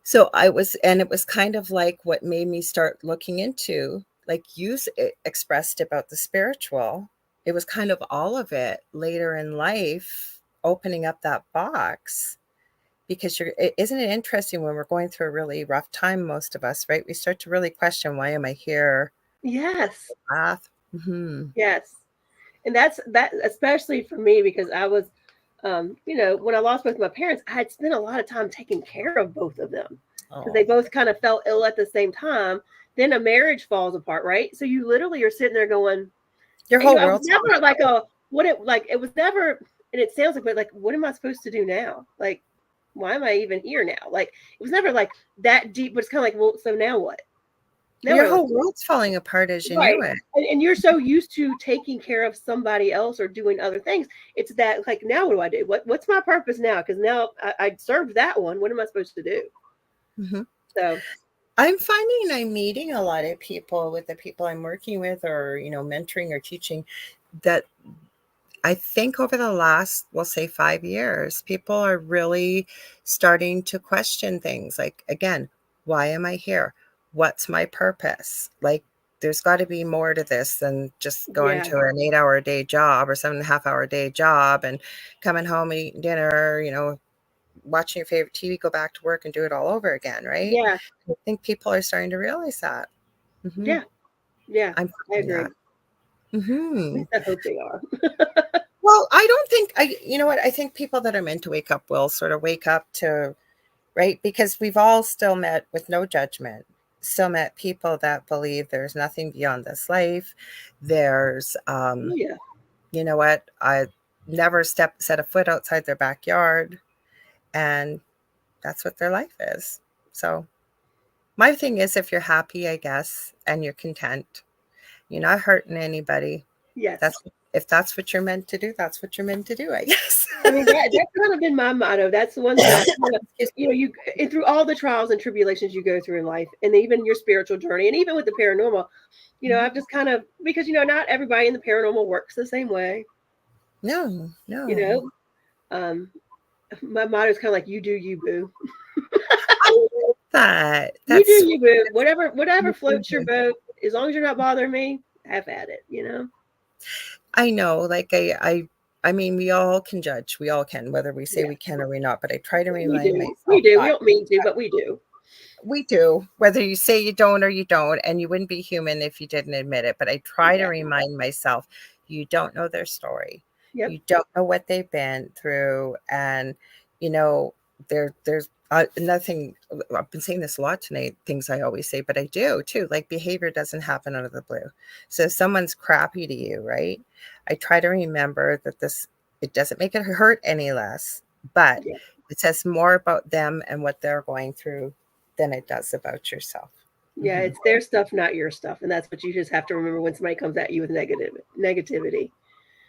So and it was kind of like what made me start looking into, like you expressed about the spiritual. It was kind of all of it later in life, opening up that box. Because isn't it interesting when we're going through a really rough time, most of us, right? We start to really question, why am I here? Yes. Path. Mm-hmm. Yes. And that's that, especially for me, because I was, when I lost both my parents, I had spent a lot of time taking care of both of them because they Oh, both kind of fell ill at the same time. Then a marriage falls apart, right? So you literally are sitting there going, your whole I was world's never like it was never, and it sounds like, but like, what am I supposed to do now? Like, why am I even here now? Like, it was never like that deep, but it's kind of like, well, so now what? Now what your am I whole supposed world's falling apart as to do? you Right. knew it. And you're so used to taking care of somebody else or doing other things. It's that like, now what do I do? What's my purpose now? Because now I served that one. What am I supposed to do? Mm-hmm. So I'm finding I'm meeting a lot of people with the people I'm working with, or mentoring or teaching, that I think over the last, we'll say 5 years, people are really starting to question things like, again, why am I here? What's my purpose? Like, there's got to be more to this than just going yeah, to an 8-hour a day job or 7.5 hour a day job and coming home and eating dinner, watching your favorite TV, go back to work and do it all over again, right? yeah, I think people are starting to realize that. Mm-hmm. yeah, yeah. I'm I finding agree. that. At Mm-hmm. least I hope they are. Well, I don't think you know what? I think people that are meant to wake up will sort of wake up to, right? Because we've all still met with no judgment, still met people that believe there's nothing beyond this life. There's, Oh yeah, you know what? I never set a foot outside their backyard, and that's what their life is. So my thing is, if you're happy, I guess, and you're content, you're not hurting anybody. yes. That's if that's what you're meant to do, that's what you're meant to do, I guess. I mean, that's kind of been my motto. That's the one thing I kind of, you and through all the trials and tribulations you go through in life, and even your spiritual journey, and even with the paranormal, I've just kind of, because not everybody in the paranormal works the same way. No, You no. know, um, my motto is kind of like, you do you, boo. I like that. You do That's you, boo. sweet. Whatever floats your boat, as long as you're not bothering me, have at it. I know, like I mean, we all can judge. We all can, whether we say Yeah, we can or we not. But I try to we remind do. We myself do. We that don't mean to, but we do. we do, whether you say you don't or you don't, and you wouldn't be human if you didn't admit it. But I try to Exactly. remind myself, you don't know their story. Yep. You don't know what they've been through. And, you know, there's nothing. I've been saying this a lot tonight, things I always say, but I do too. Like, behavior doesn't happen out of the blue. So if someone's crappy to you, right? I try to remember that it doesn't make it hurt any less, but Yeah. it says more about them and what they're going through than it does about yourself. Yeah, Mhm. it's their stuff, not your stuff, and that's what you just have to remember when somebody comes at you with negativity.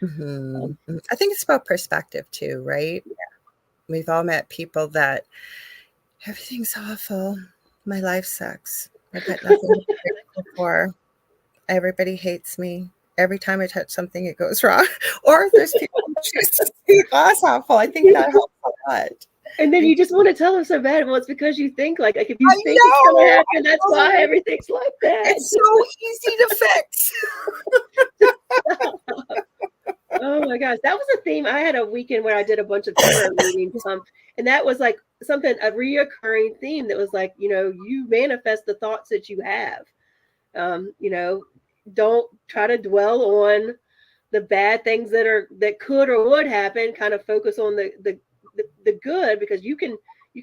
Mhm. I think it's about perspective too, right? We've all met people that everything's awful. My life sucks. I got nothing to be grateful for. Everybody hates me. Every time I touch something, it goes wrong. Or there's people who choose to see glass half full. I think that helps a lot. And then I you just want to tell them so bad. Well, it's because you think like if you I think it's gonna know. happen, that's I why know. everything's like that. It's so easy to fix. Oh my gosh, that was a theme. I had a weekend where I did a bunch of tarot readings, and that was like a reoccurring theme that was like, you manifest the thoughts that you have. Um, you know, don't try to dwell on the bad things that could or would happen. Kind of focus on the good, because you can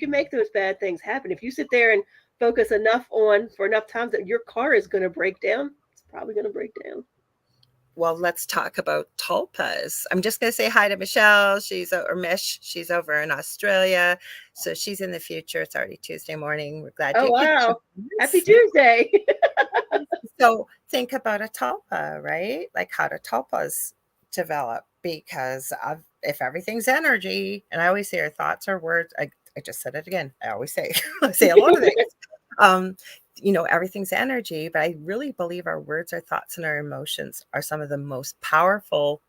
make those bad things happen. If you sit there and focus enough on for enough times that your car is going to break down, it's probably going to break down. Well, let's talk about tulpas. I'm just going to say hi to Michelle. Or Mish. She's over in Australia. So she's in the future. It's already Tuesday morning. We're glad Oh you could wow. join Happy us. Tuesday. So think about a tulpa, right? Like, how do tulpas develop? Because if everything's energy, and I always say our thoughts are words. I just said it again. I always say, I say a lot of things. Everything's energy, but I really believe our words, our thoughts, and our emotions are some of the most powerful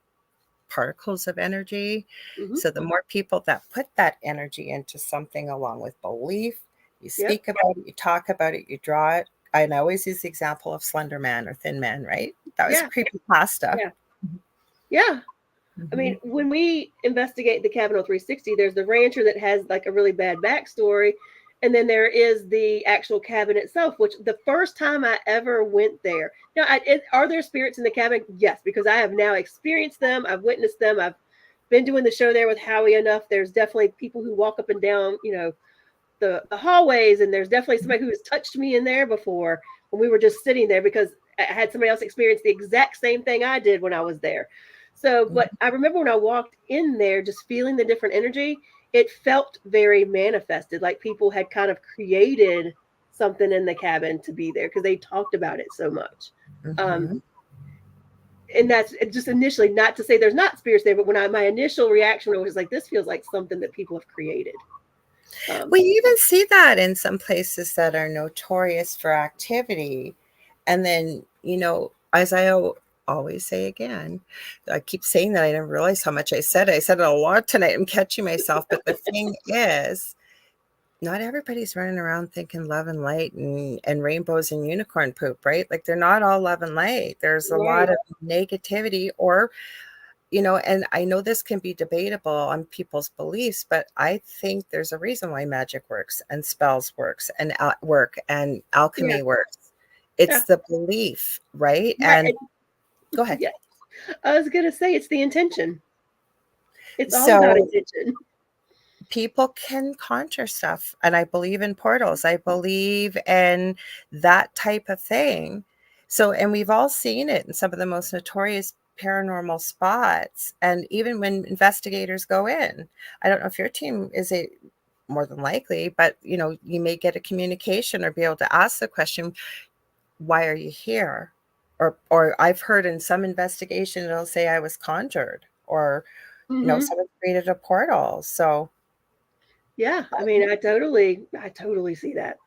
particles of energy. Hmm. So the more people that put that energy into something along with belief, you Yep. speak about it, you talk about it, you draw it. And I always use the example of Slender Man or Thin Man, right? That was a Yeah. creepy pasta. Yeah. Yeah. I Mm-hmm. mean, when we investigate the Cabin 360, there's the rancher that has like a really bad backstory, And then there is the actual cabin itself, which the first time I ever went there. Now, are there spirits in the cabin? Yes, because I have now experienced them. I've witnessed them. I've been doing the show there with Howie enough. There's definitely people who walk up and down, the hallways, and there's definitely somebody who has touched me in there before when we were just sitting there, because I had somebody else experience the exact same thing I did when I was there. So, but I remember when I walked in there, just feeling the different energy, it felt very manifested, like people had kind of created something in the cabin to be there because they talked about it so much. And that's just initially, not to say there's not spirits there, but when my initial reaction was like, this feels like something that people have created. We even see that in some places that are notorious for activity. And then, as I always say again, I keep saying that I didn't realize how much I said it a lot tonight. I'm catching myself. But the thing is, not everybody's running around thinking love and light and rainbows and unicorn poop, right? Like, they're not all love and light. There's a lot of negativity, or and I know this can be debatable on people's beliefs, but I think there's a reason why magic works and spells works and alchemy works. It's the belief, right? And go ahead. Yeah. I was going to say, it's the intention. It's all about intention. People can conjure stuff, and I believe in portals. I believe in that type of thing. So, and we've all seen it in some of the most notorious paranormal spots. And even when investigators go in, I don't know if your team is more than likely, but you may get a communication or be able to ask the question, why are you here? Or I've heard in some investigation, it'll say I was conjured, or someone created a portal. So yeah, I mean, I totally see that.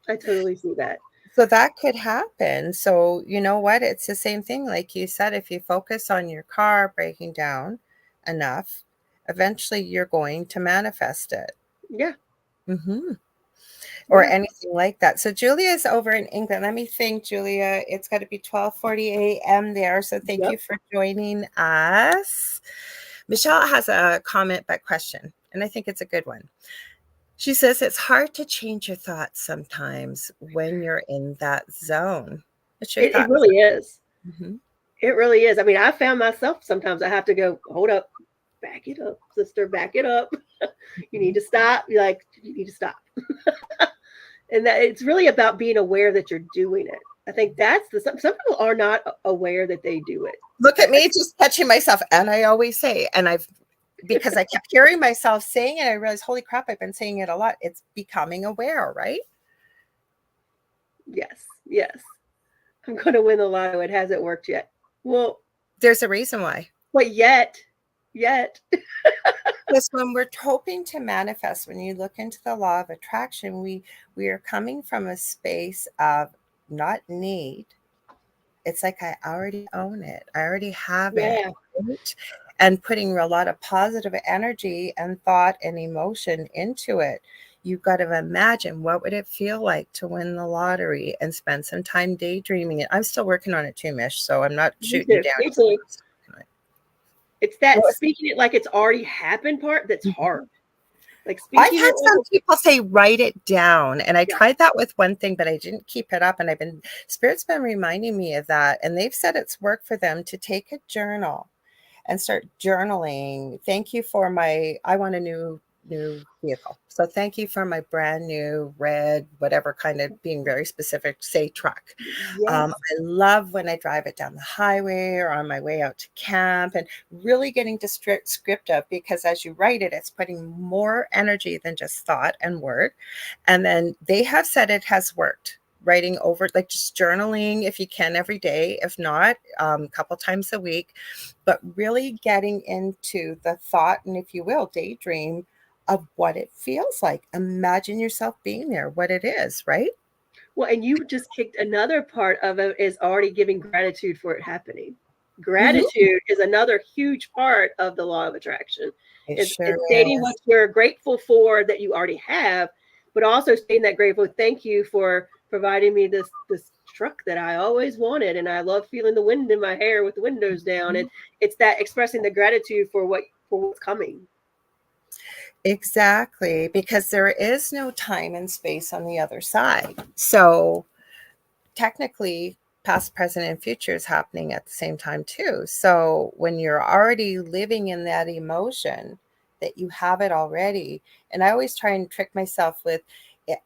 I totally see that. So that could happen. So you know what? It's the same thing. Like you said, if you focus on your car breaking down enough, eventually you're going to manifest it. Yeah. Or anything like that. So Julia's over in England. Let me think, Julia. It's got to be 12:40 a.m. there. So thank you for joining us. Michelle has a comment but question, and I think it's a good one. She says it's hard to change your thoughts sometimes when you're in that zone. What's your thoughts? It really is. It really is. I mean, I found myself sometimes I have to go, hold up, back it up, sister, back it up. You need to stop. You're like, you need to stop. And that it's really about being aware that you're doing it. I think that's some people are not aware that they do it. Look at me just catching myself. And I always say, because I kept hearing myself saying it, I realized, holy crap, I've been saying it a lot. It's becoming aware, right? Yes. I'm going to win the lotto. It hasn't worked yet. Well, there's a reason why. But yet. Because when we're hoping to manifest, when you look into the law of attraction, we are coming from a space of not need. It's like, I already own it. I already have it. Right? And putting a lot of positive energy and thought and emotion into it. You've got to imagine, what would it feel like to win the lottery and spend some time daydreaming it. I'm still working on it too, Mish, so I'm not shooting you down. It's that speaking it like it's already happened part that's hard. Like I've had some people say, write it down. And I tried that with one thing, but I didn't keep it up. And Spirit's been reminding me of that. And they've said it's worked for them to take a journal and start journaling. Thank you for I want a new vehicle. So thank you for my brand new red, whatever kind of, being very specific, say truck. I love when I drive it down the highway or on my way out to camp, and really getting descriptive, because as you write it, it's putting more energy than just thought and word. And then they have said it has worked. Writing over, like just journaling if you can every day, if not a couple times a week, but really getting into the thought, and if you will, daydream of what it feels like. Imagine yourself being there, what it is, right? Well, and you just kicked another part of it, is already giving gratitude for it happening. Gratitude is another huge part of the law of attraction. It's stating what you're grateful for that you already have, but also stating that grateful, thank you for providing me this truck that I always wanted, and I love feeling the wind in my hair with the windows down. And it's that expressing the gratitude for what's coming. Exactly, because there is no time and space on the other side. So technically, past, present, and future is happening at the same time too. So when you're already living in that emotion, that you have it already. And I always try and trick myself with,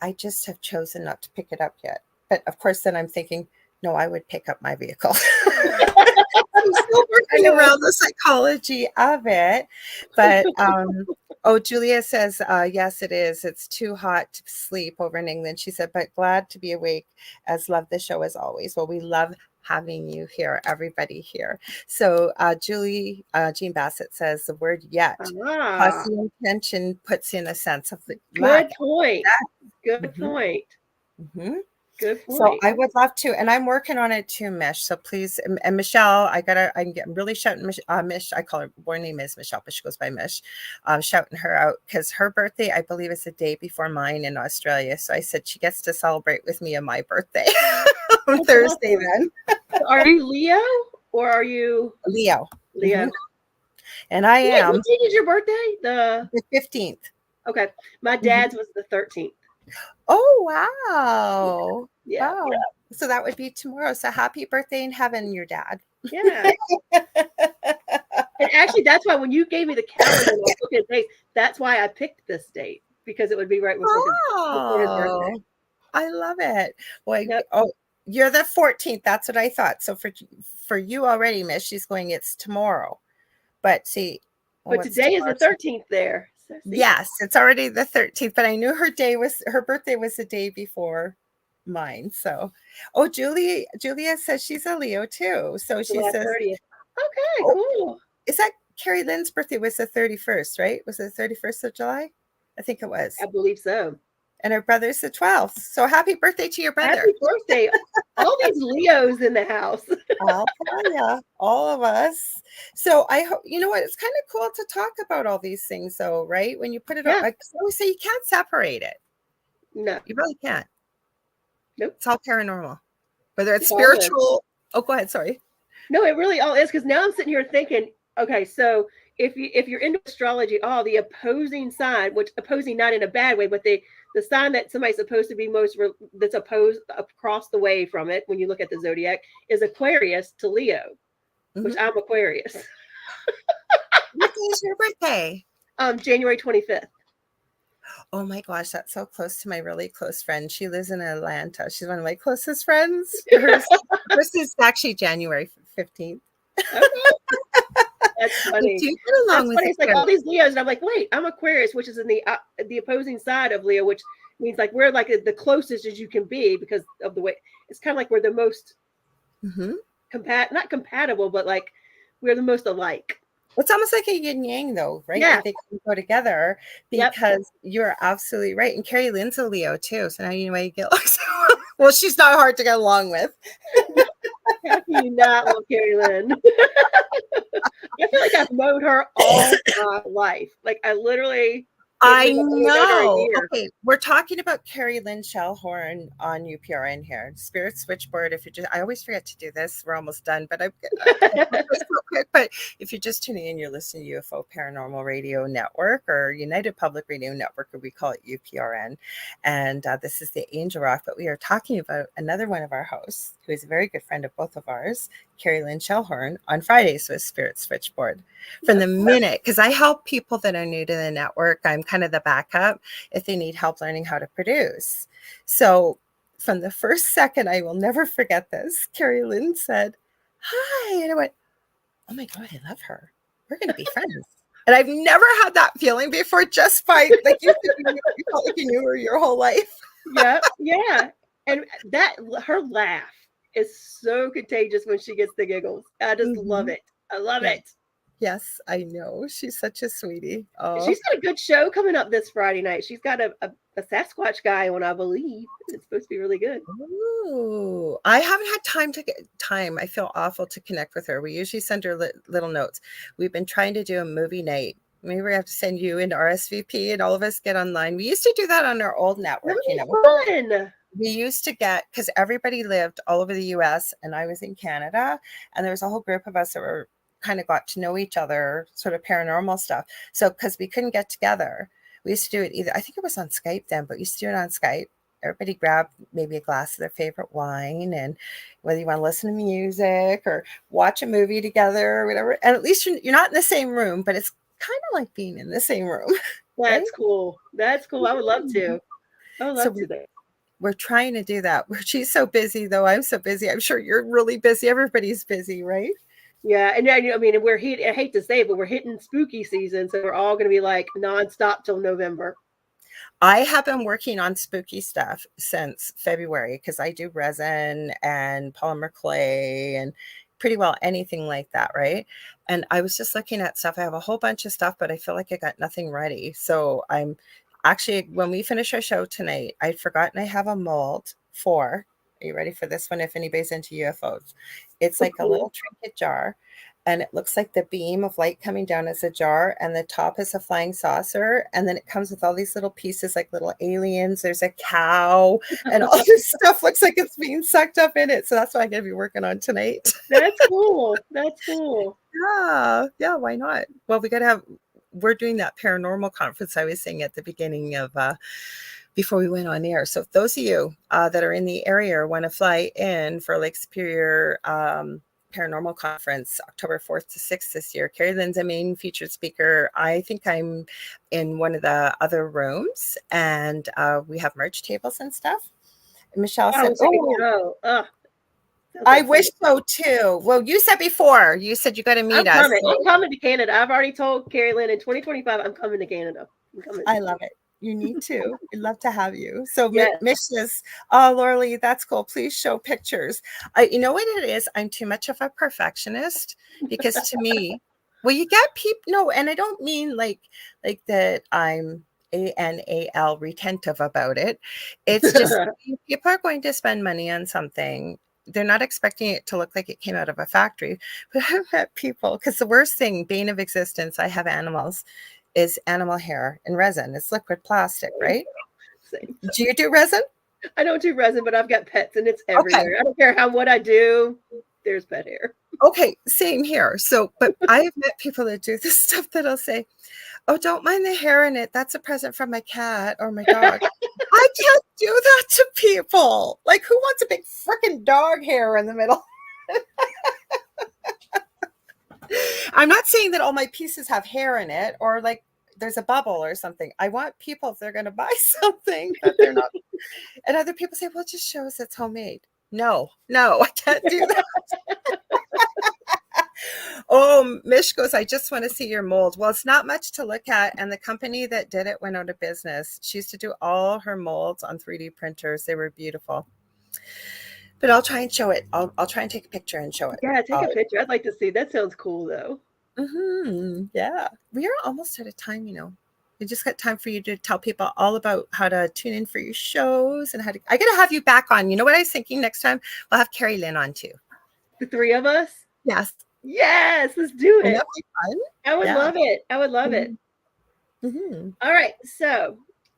I just have chosen not to pick it up yet. But of course, then I'm thinking, no, I would pick up my vehicle. I'm still working around the psychology of it. But Julia says, yes, it is. It's too hot to sleep over in England. She said, but glad to be awake, as love the show as always. Well, we love having you here, everybody here. So Jean Bassett says the word yet plus the intention puts in a sense of the good point. Good mm-hmm. point. Mm-hmm. Good point. So I would love to, and I'm working on it too, Mish. So please, and Michelle, I'm really shouting Mish. I call her born name is Michelle, but she goes by Mish. Shouting her out because her birthday, I believe, is the day before mine in Australia. So I said she gets to celebrate with me on my birthday on Thursday. Then, are you Leo or are you Leo? Leo. Mm-hmm. And I am. What date is your birthday? The 15th. Okay, my dad's was the 13th. Oh, wow. Yeah. Wow. So that would be tomorrow. So happy birthday in heaven, your dad. Yeah. And actually, that's why when you gave me the calendar, and I looked at dates, that's why I picked this date, because it would be right before his birthday. I love it. Well, you're the 14th. That's what I thought. So for you already, Miss, she's going, it's tomorrow. But see. But today is the 13th there. So yes, it's already the 13th, but I knew her birthday was the day before mine. So, Julia says she's a Leo too. So she says, 30th. Okay, cool. Is that Carrie Lynn's birthday was the 31st, right? Was it the 31st of July? I think it was. I believe so. And her brother's the 12th. So happy birthday to your brother. Happy birthday. All these Leos in the house. I'll tell you, all of us. So I hope, you know what, it's kind of cool to talk about all these things though, right? When you put it on, I always say you can't separate it. No. You really can't. Nope. It's all paranormal. Whether it's spiritual. Oh, go ahead. Sorry. No, it really all is, because now I'm sitting here thinking, okay, so if you're into astrology, the opposing sign, which opposing not in a bad way, but the sign that somebody's supposed to be that's opposed across the way from it, when you look at the zodiac, is Aquarius to Leo, which I'm Aquarius. What day is your birthday? January 25th. Oh my gosh, that's so close to my really close friend. She lives in Atlanta. She's one of my closest friends. Hers is actually January 15th. Okay. That's funny. It's like all these Leos, and I'm like, wait, I'm Aquarius, which is in the opposing side of Leo, which means like we're like the closest as you can be because of the way it's kind of like we're the most not compatible, but like we're the most alike. It's almost like a yin yang, though, right? Yeah. Like they can go together because you're absolutely right. And Carrie Lynn's a Leo too, so now you know why you get along. Well, she's not hard to get along with. How can you not love Carrie Lynn? I feel like I've known her all my life. Like I literally. I know. Okay, we're talking about Carrie Lynn Shellhorn on UPRN here. Spirit Switchboard. I always forget to do this. We're almost done, but but if you're just tuning in, you're listening to UFO Paranormal Radio Network or United Public Radio Network, or we call it UPRN. And this is the Angel Rock. But we are talking about another one of our hosts, who is a very good friend of both of ours, Carrie Lynn Shellhorn, on Fridays with Spirit Switchboard. From the minute, because I help people that are new to the network, I'm kind of the backup if they need help learning how to produce. So from the first second, I will never forget this. Carrie Lynn said, hi. And I went, oh my God, I love her. We're going to be friends. And I've never had that feeling before, just by like you felt like you knew her your whole life. Yeah. And her laugh is so contagious when she gets the giggles. I just love it. I love it. Yes, I know. She's such a sweetie. Oh. She's got a good show coming up this Friday night. She's got a Sasquatch guy on, I believe. It's supposed to be really good. Ooh, I haven't had time. I feel awful to connect with her. We usually send her little notes. We've been trying to do a movie night. Maybe we have to send you an RSVP and all of us get online. We used to do that on our old network. Fun. We used to get, because everybody lived all over the US and I was in Canada, and there was a whole group of us that were kind of got to know each other, sort of paranormal stuff. So because we couldn't get together, We used to do it either, I think it was on Skype then, but we used to do it on Skype. Everybody grabbed maybe a glass of their favorite wine, and whether you want to listen to music or watch a movie together or whatever. And at least you're not in the same room, but it's kind of like being in the same room. That's Right? cool. That's cool. I would love to. I would love So to. we're trying to do that. She's so busy, though. I'm so busy. I'm sure you're really busy. Everybody's busy, right? Yeah, and I mean, I hate to say it, but we're hitting spooky season, so we're all going to be like nonstop till November. I have been working on spooky stuff since February because I do resin and polymer clay and pretty well anything like that, right? And I was just looking at stuff. I have a whole bunch of stuff, but I feel like I got nothing ready. So I'm actually, when we finish our show tonight, I'd forgotten I have a mold for, are you ready for this one? If anybody's into UFOs, it's like a little trinket jar. And it looks like the beam of light coming down as a jar, and the top is a flying saucer. And then it comes with all these little pieces, like little aliens. There's a cow, and all this stuff looks like it's being sucked up in it. So that's what I'm going to be working on tonight. That's cool. That's cool. Yeah. Why not? Well, we're doing that paranormal conference I was saying at the beginning of, before we went on air. So if those of you that are in the area or want to fly in for Lake Superior, Paranormal Conference, October 4th to 6th this year. Carrie Lynn's a main featured speaker. I think I'm in one of the other rooms, and we have merch tables and stuff. And Michelle said, I wish so too. Well, you said before, you said you got to meet us. I'm coming to Canada. I've already told Carrie Lynn in 2025, I'm coming to Canada. I love it. You need to. We'd love to have you. So yes. Mish says, oh, Lorilei, that's cool. Please show pictures. You know what it is? I'm too much of a perfectionist because to me, well, you get people, no, and I don't mean like that I'm ANAL retentive about it. It's just people are going to spend money on something. They're not expecting it to look like it came out of a factory. But I've met people, because the worst thing, bane of existence, I have animals, is animal hair and resin. It's liquid plastic, right? Same. Do you do resin? I don't do resin, but I've got pets and it's everywhere. Okay. I don't care what I do. There's pet hair. Okay, same here. So, but I have met people that do this stuff that'll say, oh, don't mind the hair in it. That's a present from my cat or my dog. I can't do that to people. Like, who wants a big freaking dog hair in the middle? I'm not saying that all my pieces have hair in it or like there's a bubble or something. I want people, if they're going to buy something, that they're not. And other people say, well, just show us it's homemade. No, I can't do that. Oh, Mish goes, I just want to see your mold. Well, it's not much to look at. And the company that did it went out of business. She used to do all her molds on 3D printers. They were beautiful. But I'll try and show it. I'll try and take a picture and show it. Yeah, take a picture. I'd like to see. That sounds cool, though. Mm-hmm. Yeah. We are almost out of time, We just got time for you to tell people all about how to tune in for your shows and how to... I got to have you back on. You know what I was thinking next time? We'll have Carrie Lynn on, too. The three of us? Yes. Yes, let's do it. That'd be fun. I would love it. I would love it. Mm-hmm. All right. So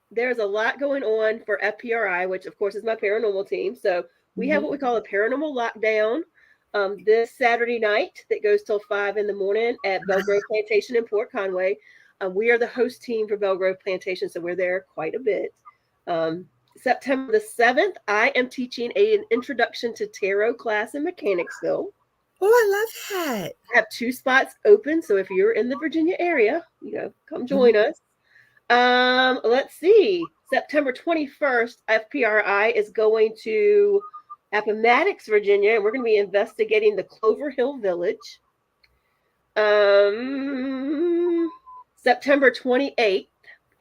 there's a lot going on for FPRI, which, of course, is my paranormal team. So we have what we call a paranormal lockdown this Saturday night that goes till 5 a.m. at Belgrove Plantation in Port Conway. We are the host team for Belgrove Plantation, so we're there quite a bit. September the 7th, I am teaching an introduction to tarot class in Mechanicsville. Oh, I love that. I have 2 spots open, so if you're in the Virginia area, come join us. Let's see. September 21st, FPRI is going to Appomattox, Virginia, and we're going to be investigating the Clover Hill Village. September 28th,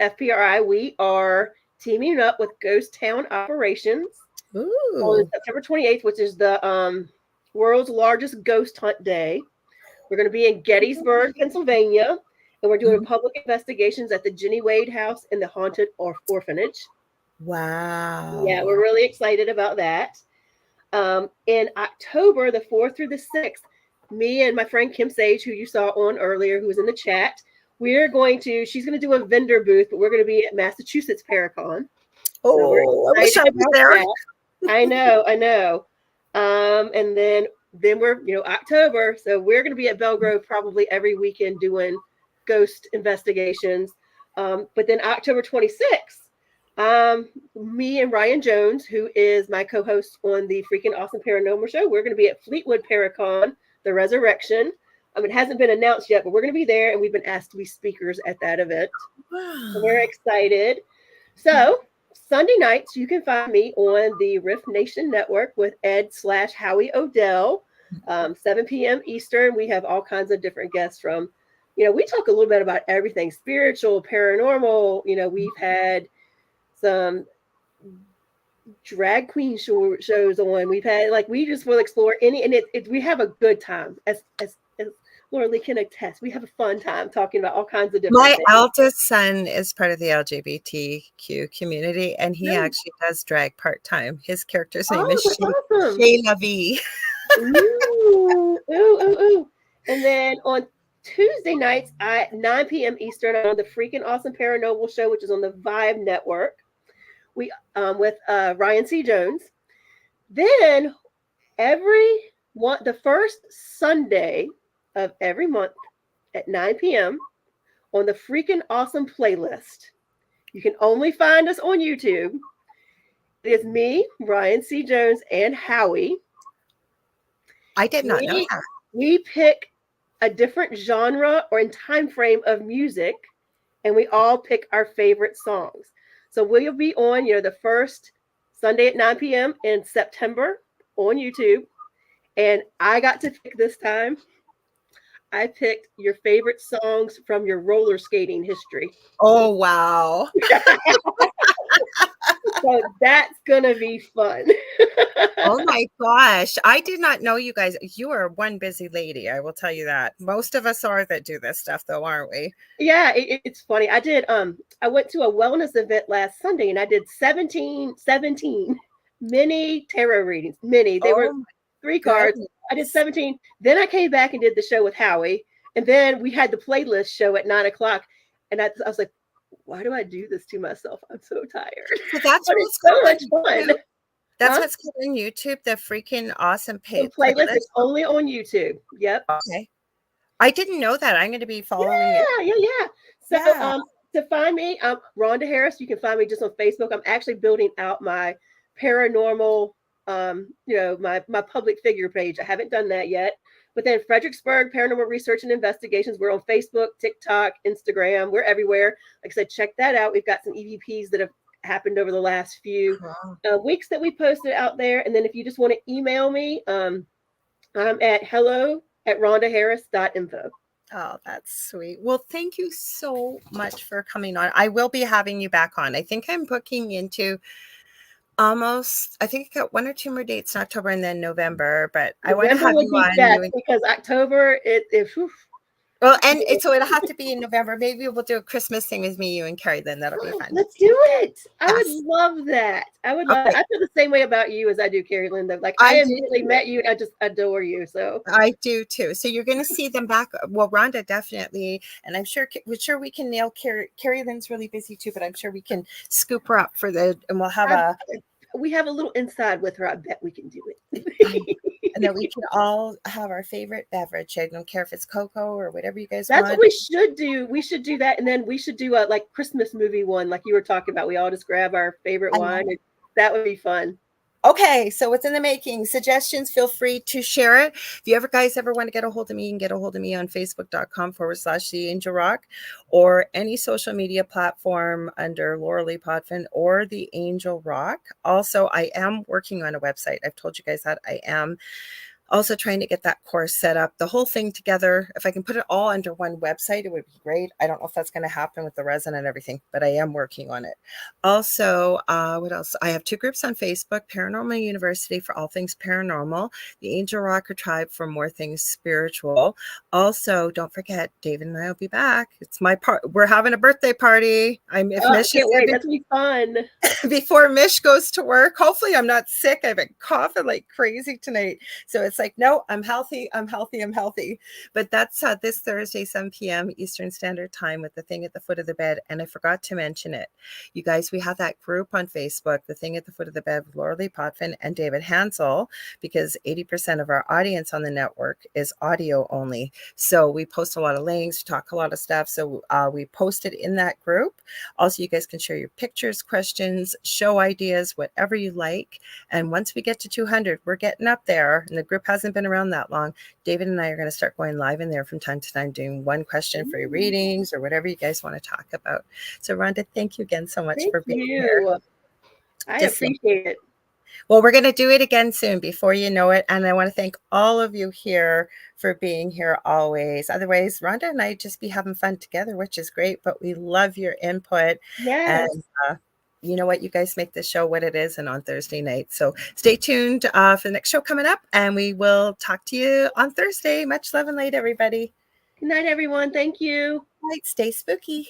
FPRI, we are teaming up with Ghost Town Operations. Ooh. On September 28th, which is the world's largest ghost hunt day. We're going to be in Gettysburg, Pennsylvania, and we're doing public investigations at the Jenny Wade House and the Haunted Orphanage. Wow. Yeah, we're really excited about that. In October, the 4th through the 6th, me and my friend Kim Sage, who you saw on earlier, who was in the chat, she's going to do a vendor booth, but we're going to be at Massachusetts Paracon. Oh, I wish I was there. I know. And then we're, October. So we're going to be at Belgrove probably every weekend doing ghost investigations. But then October 26th, me and Ryan Jones, who is my co-host on the Freakin Awesome Paranormal Show, we're going to be at Fleetwood Paracon, the Resurrection. It hasn't been announced yet, but we're going to be there, and we've been asked to be speakers at that event. Wow. So we're excited. So Sunday nights, you can find me on the Riff Nation Network with Ed/Howie Odell, 7 p.m. Eastern. We have all kinds of different guests from, we talk a little bit about everything, spiritual, paranormal. We've had some drag queen shows on. We've had, we just will explore any, and we have a good time. As Lorilei can attest, we have a fun time talking about all kinds of different things. My eldest son is part of the LGBTQ community, and he actually does drag part-time. His character's name is Chez La Vie. Ooh. And then on Tuesday nights at 9 p.m. Eastern, I'm on the Freakin Awesome Paranormal Show, which is on the Vibe Network. We with Ryan C. Jones. Then the first Sunday of every month at 9 p.m. on the Freakin Awesome playlist. You can only find us on YouTube. It is me, Ryan C. Jones, and Howie. I did not know that. We pick a different genre or in time frame of music, and we all pick our favorite songs. So we'll be on, the first Sunday at 9 p.m. in September on YouTube. And I got to pick this time. I picked your favorite songs from your roller skating history. Oh, wow. So that's going to be fun. Oh my gosh. I did not know you guys. You are one busy lady. I will tell you that. Most of us are that do this stuff though, aren't we? Yeah, it's funny. I went to a wellness event last Sunday and I did 17 mini tarot readings. They were 3 cards. Goodness. I did 17. Then I came back and did the show with Howie. And then we had the playlist show at 9:00. And I was like, why do I do this to myself? I'm so tired. But that's it's so much fun. That's what's called on YouTube, the Freakin Awesome playlist is only on YouTube. Yep. Okay. I didn't know that. I'm going to be following it. Yeah. So to find me, I'm Rhonda Harris. You can find me just on Facebook. I'm actually building out my paranormal, my public figure page. I haven't done that yet. But then Fredericksburg Paranormal Research and Investigations. We're on Facebook, TikTok, Instagram. We're everywhere. Like I said, check that out. We've got some EVPs that have happened over the last few weeks that we posted out there. And then if you just want to email me, I'm at hello@rhondaharris.info. Oh, that's sweet. Well, thank you so much for coming on. I will be having you back on. I think I'm booking into I think I got 1 or 2 more dates in October and then November, but I want to have you on. Because October, well, and so it'll have to be in November. Maybe we'll do a Christmas thing with me, you, and Carrie. Then that'll be fun. Let's do it. I would love that. I would love. I feel the same way about you as I do, Carrie Linda. Like I immediately met you, and I just adore you. So I do too. So you're going to see them back. Well, Rhonda definitely, and I'm sure we can nail Carrie. Carrie Lynn's really busy too, but I'm sure we can scoop her up and we'll have we have a little inside with her. I bet we can do it. And then we can all have our favorite beverage. I don't care if it's cocoa or whatever you guys want. That's what we should do. We should do that. And then we should do a Christmas movie one, like you were talking about. We all just grab our favorite wine. And that would be fun. Okay, so it's in the making. Suggestions, feel free to share it. If you guys ever want to get a hold of me, you can get a hold of me on facebook.com/The Angel Rock or any social media platform under Lorilei Potvin or The Angel Rock. Also, I am working on a website. I've told you guys that I am also trying to get that course set up, the whole thing together. If I can put it all under one website, it would be great. I don't know if that's going to happen with the resin and everything, but I am working on it. Also, what else? I have 2 groups on Facebook, Paranormal University for all things paranormal, the Angel Rocker Tribe for more things spiritual. Also, don't forget, David and I will be back. It's my part. We're having a birthday party. I can't wait. That's going to be fun. Before Mish goes to work. Hopefully I'm not sick. I've been coughing like crazy tonight. So it's like, no, I'm healthy. I'm healthy. I'm healthy. But that's this Thursday, 7 p.m. Eastern Standard Time with the thing at the foot of the bed. And I forgot to mention it. You guys, we have that group on Facebook, the thing at the foot of the bed with Lorilei Potvin and David Hansel, because 80% of our audience on the network is audio only. So we post a lot of links, talk a lot of stuff. So we post it in that group. Also, you guys can share your pictures, questions, show ideas, whatever you like. And once we get to 200, we're getting up there, and the group hasn't been around that long. David and I are going to start going live in there from time to time, doing one question for your readings or whatever you guys want to talk about. So Rhonda, thank you again so much for being here. I appreciate it. Well, we're going to do it again soon, before you know it. And I want to thank all of you here for being here always. Otherwise, Rhonda and I just be having fun together, which is great. But we love your input. Yes. And you know what? You guys make the show what it is, and on Thursday night. So stay tuned for the next show coming up. And we will talk to you on Thursday. Much love and light, everybody. Good night, everyone. Thank you. All right, stay spooky.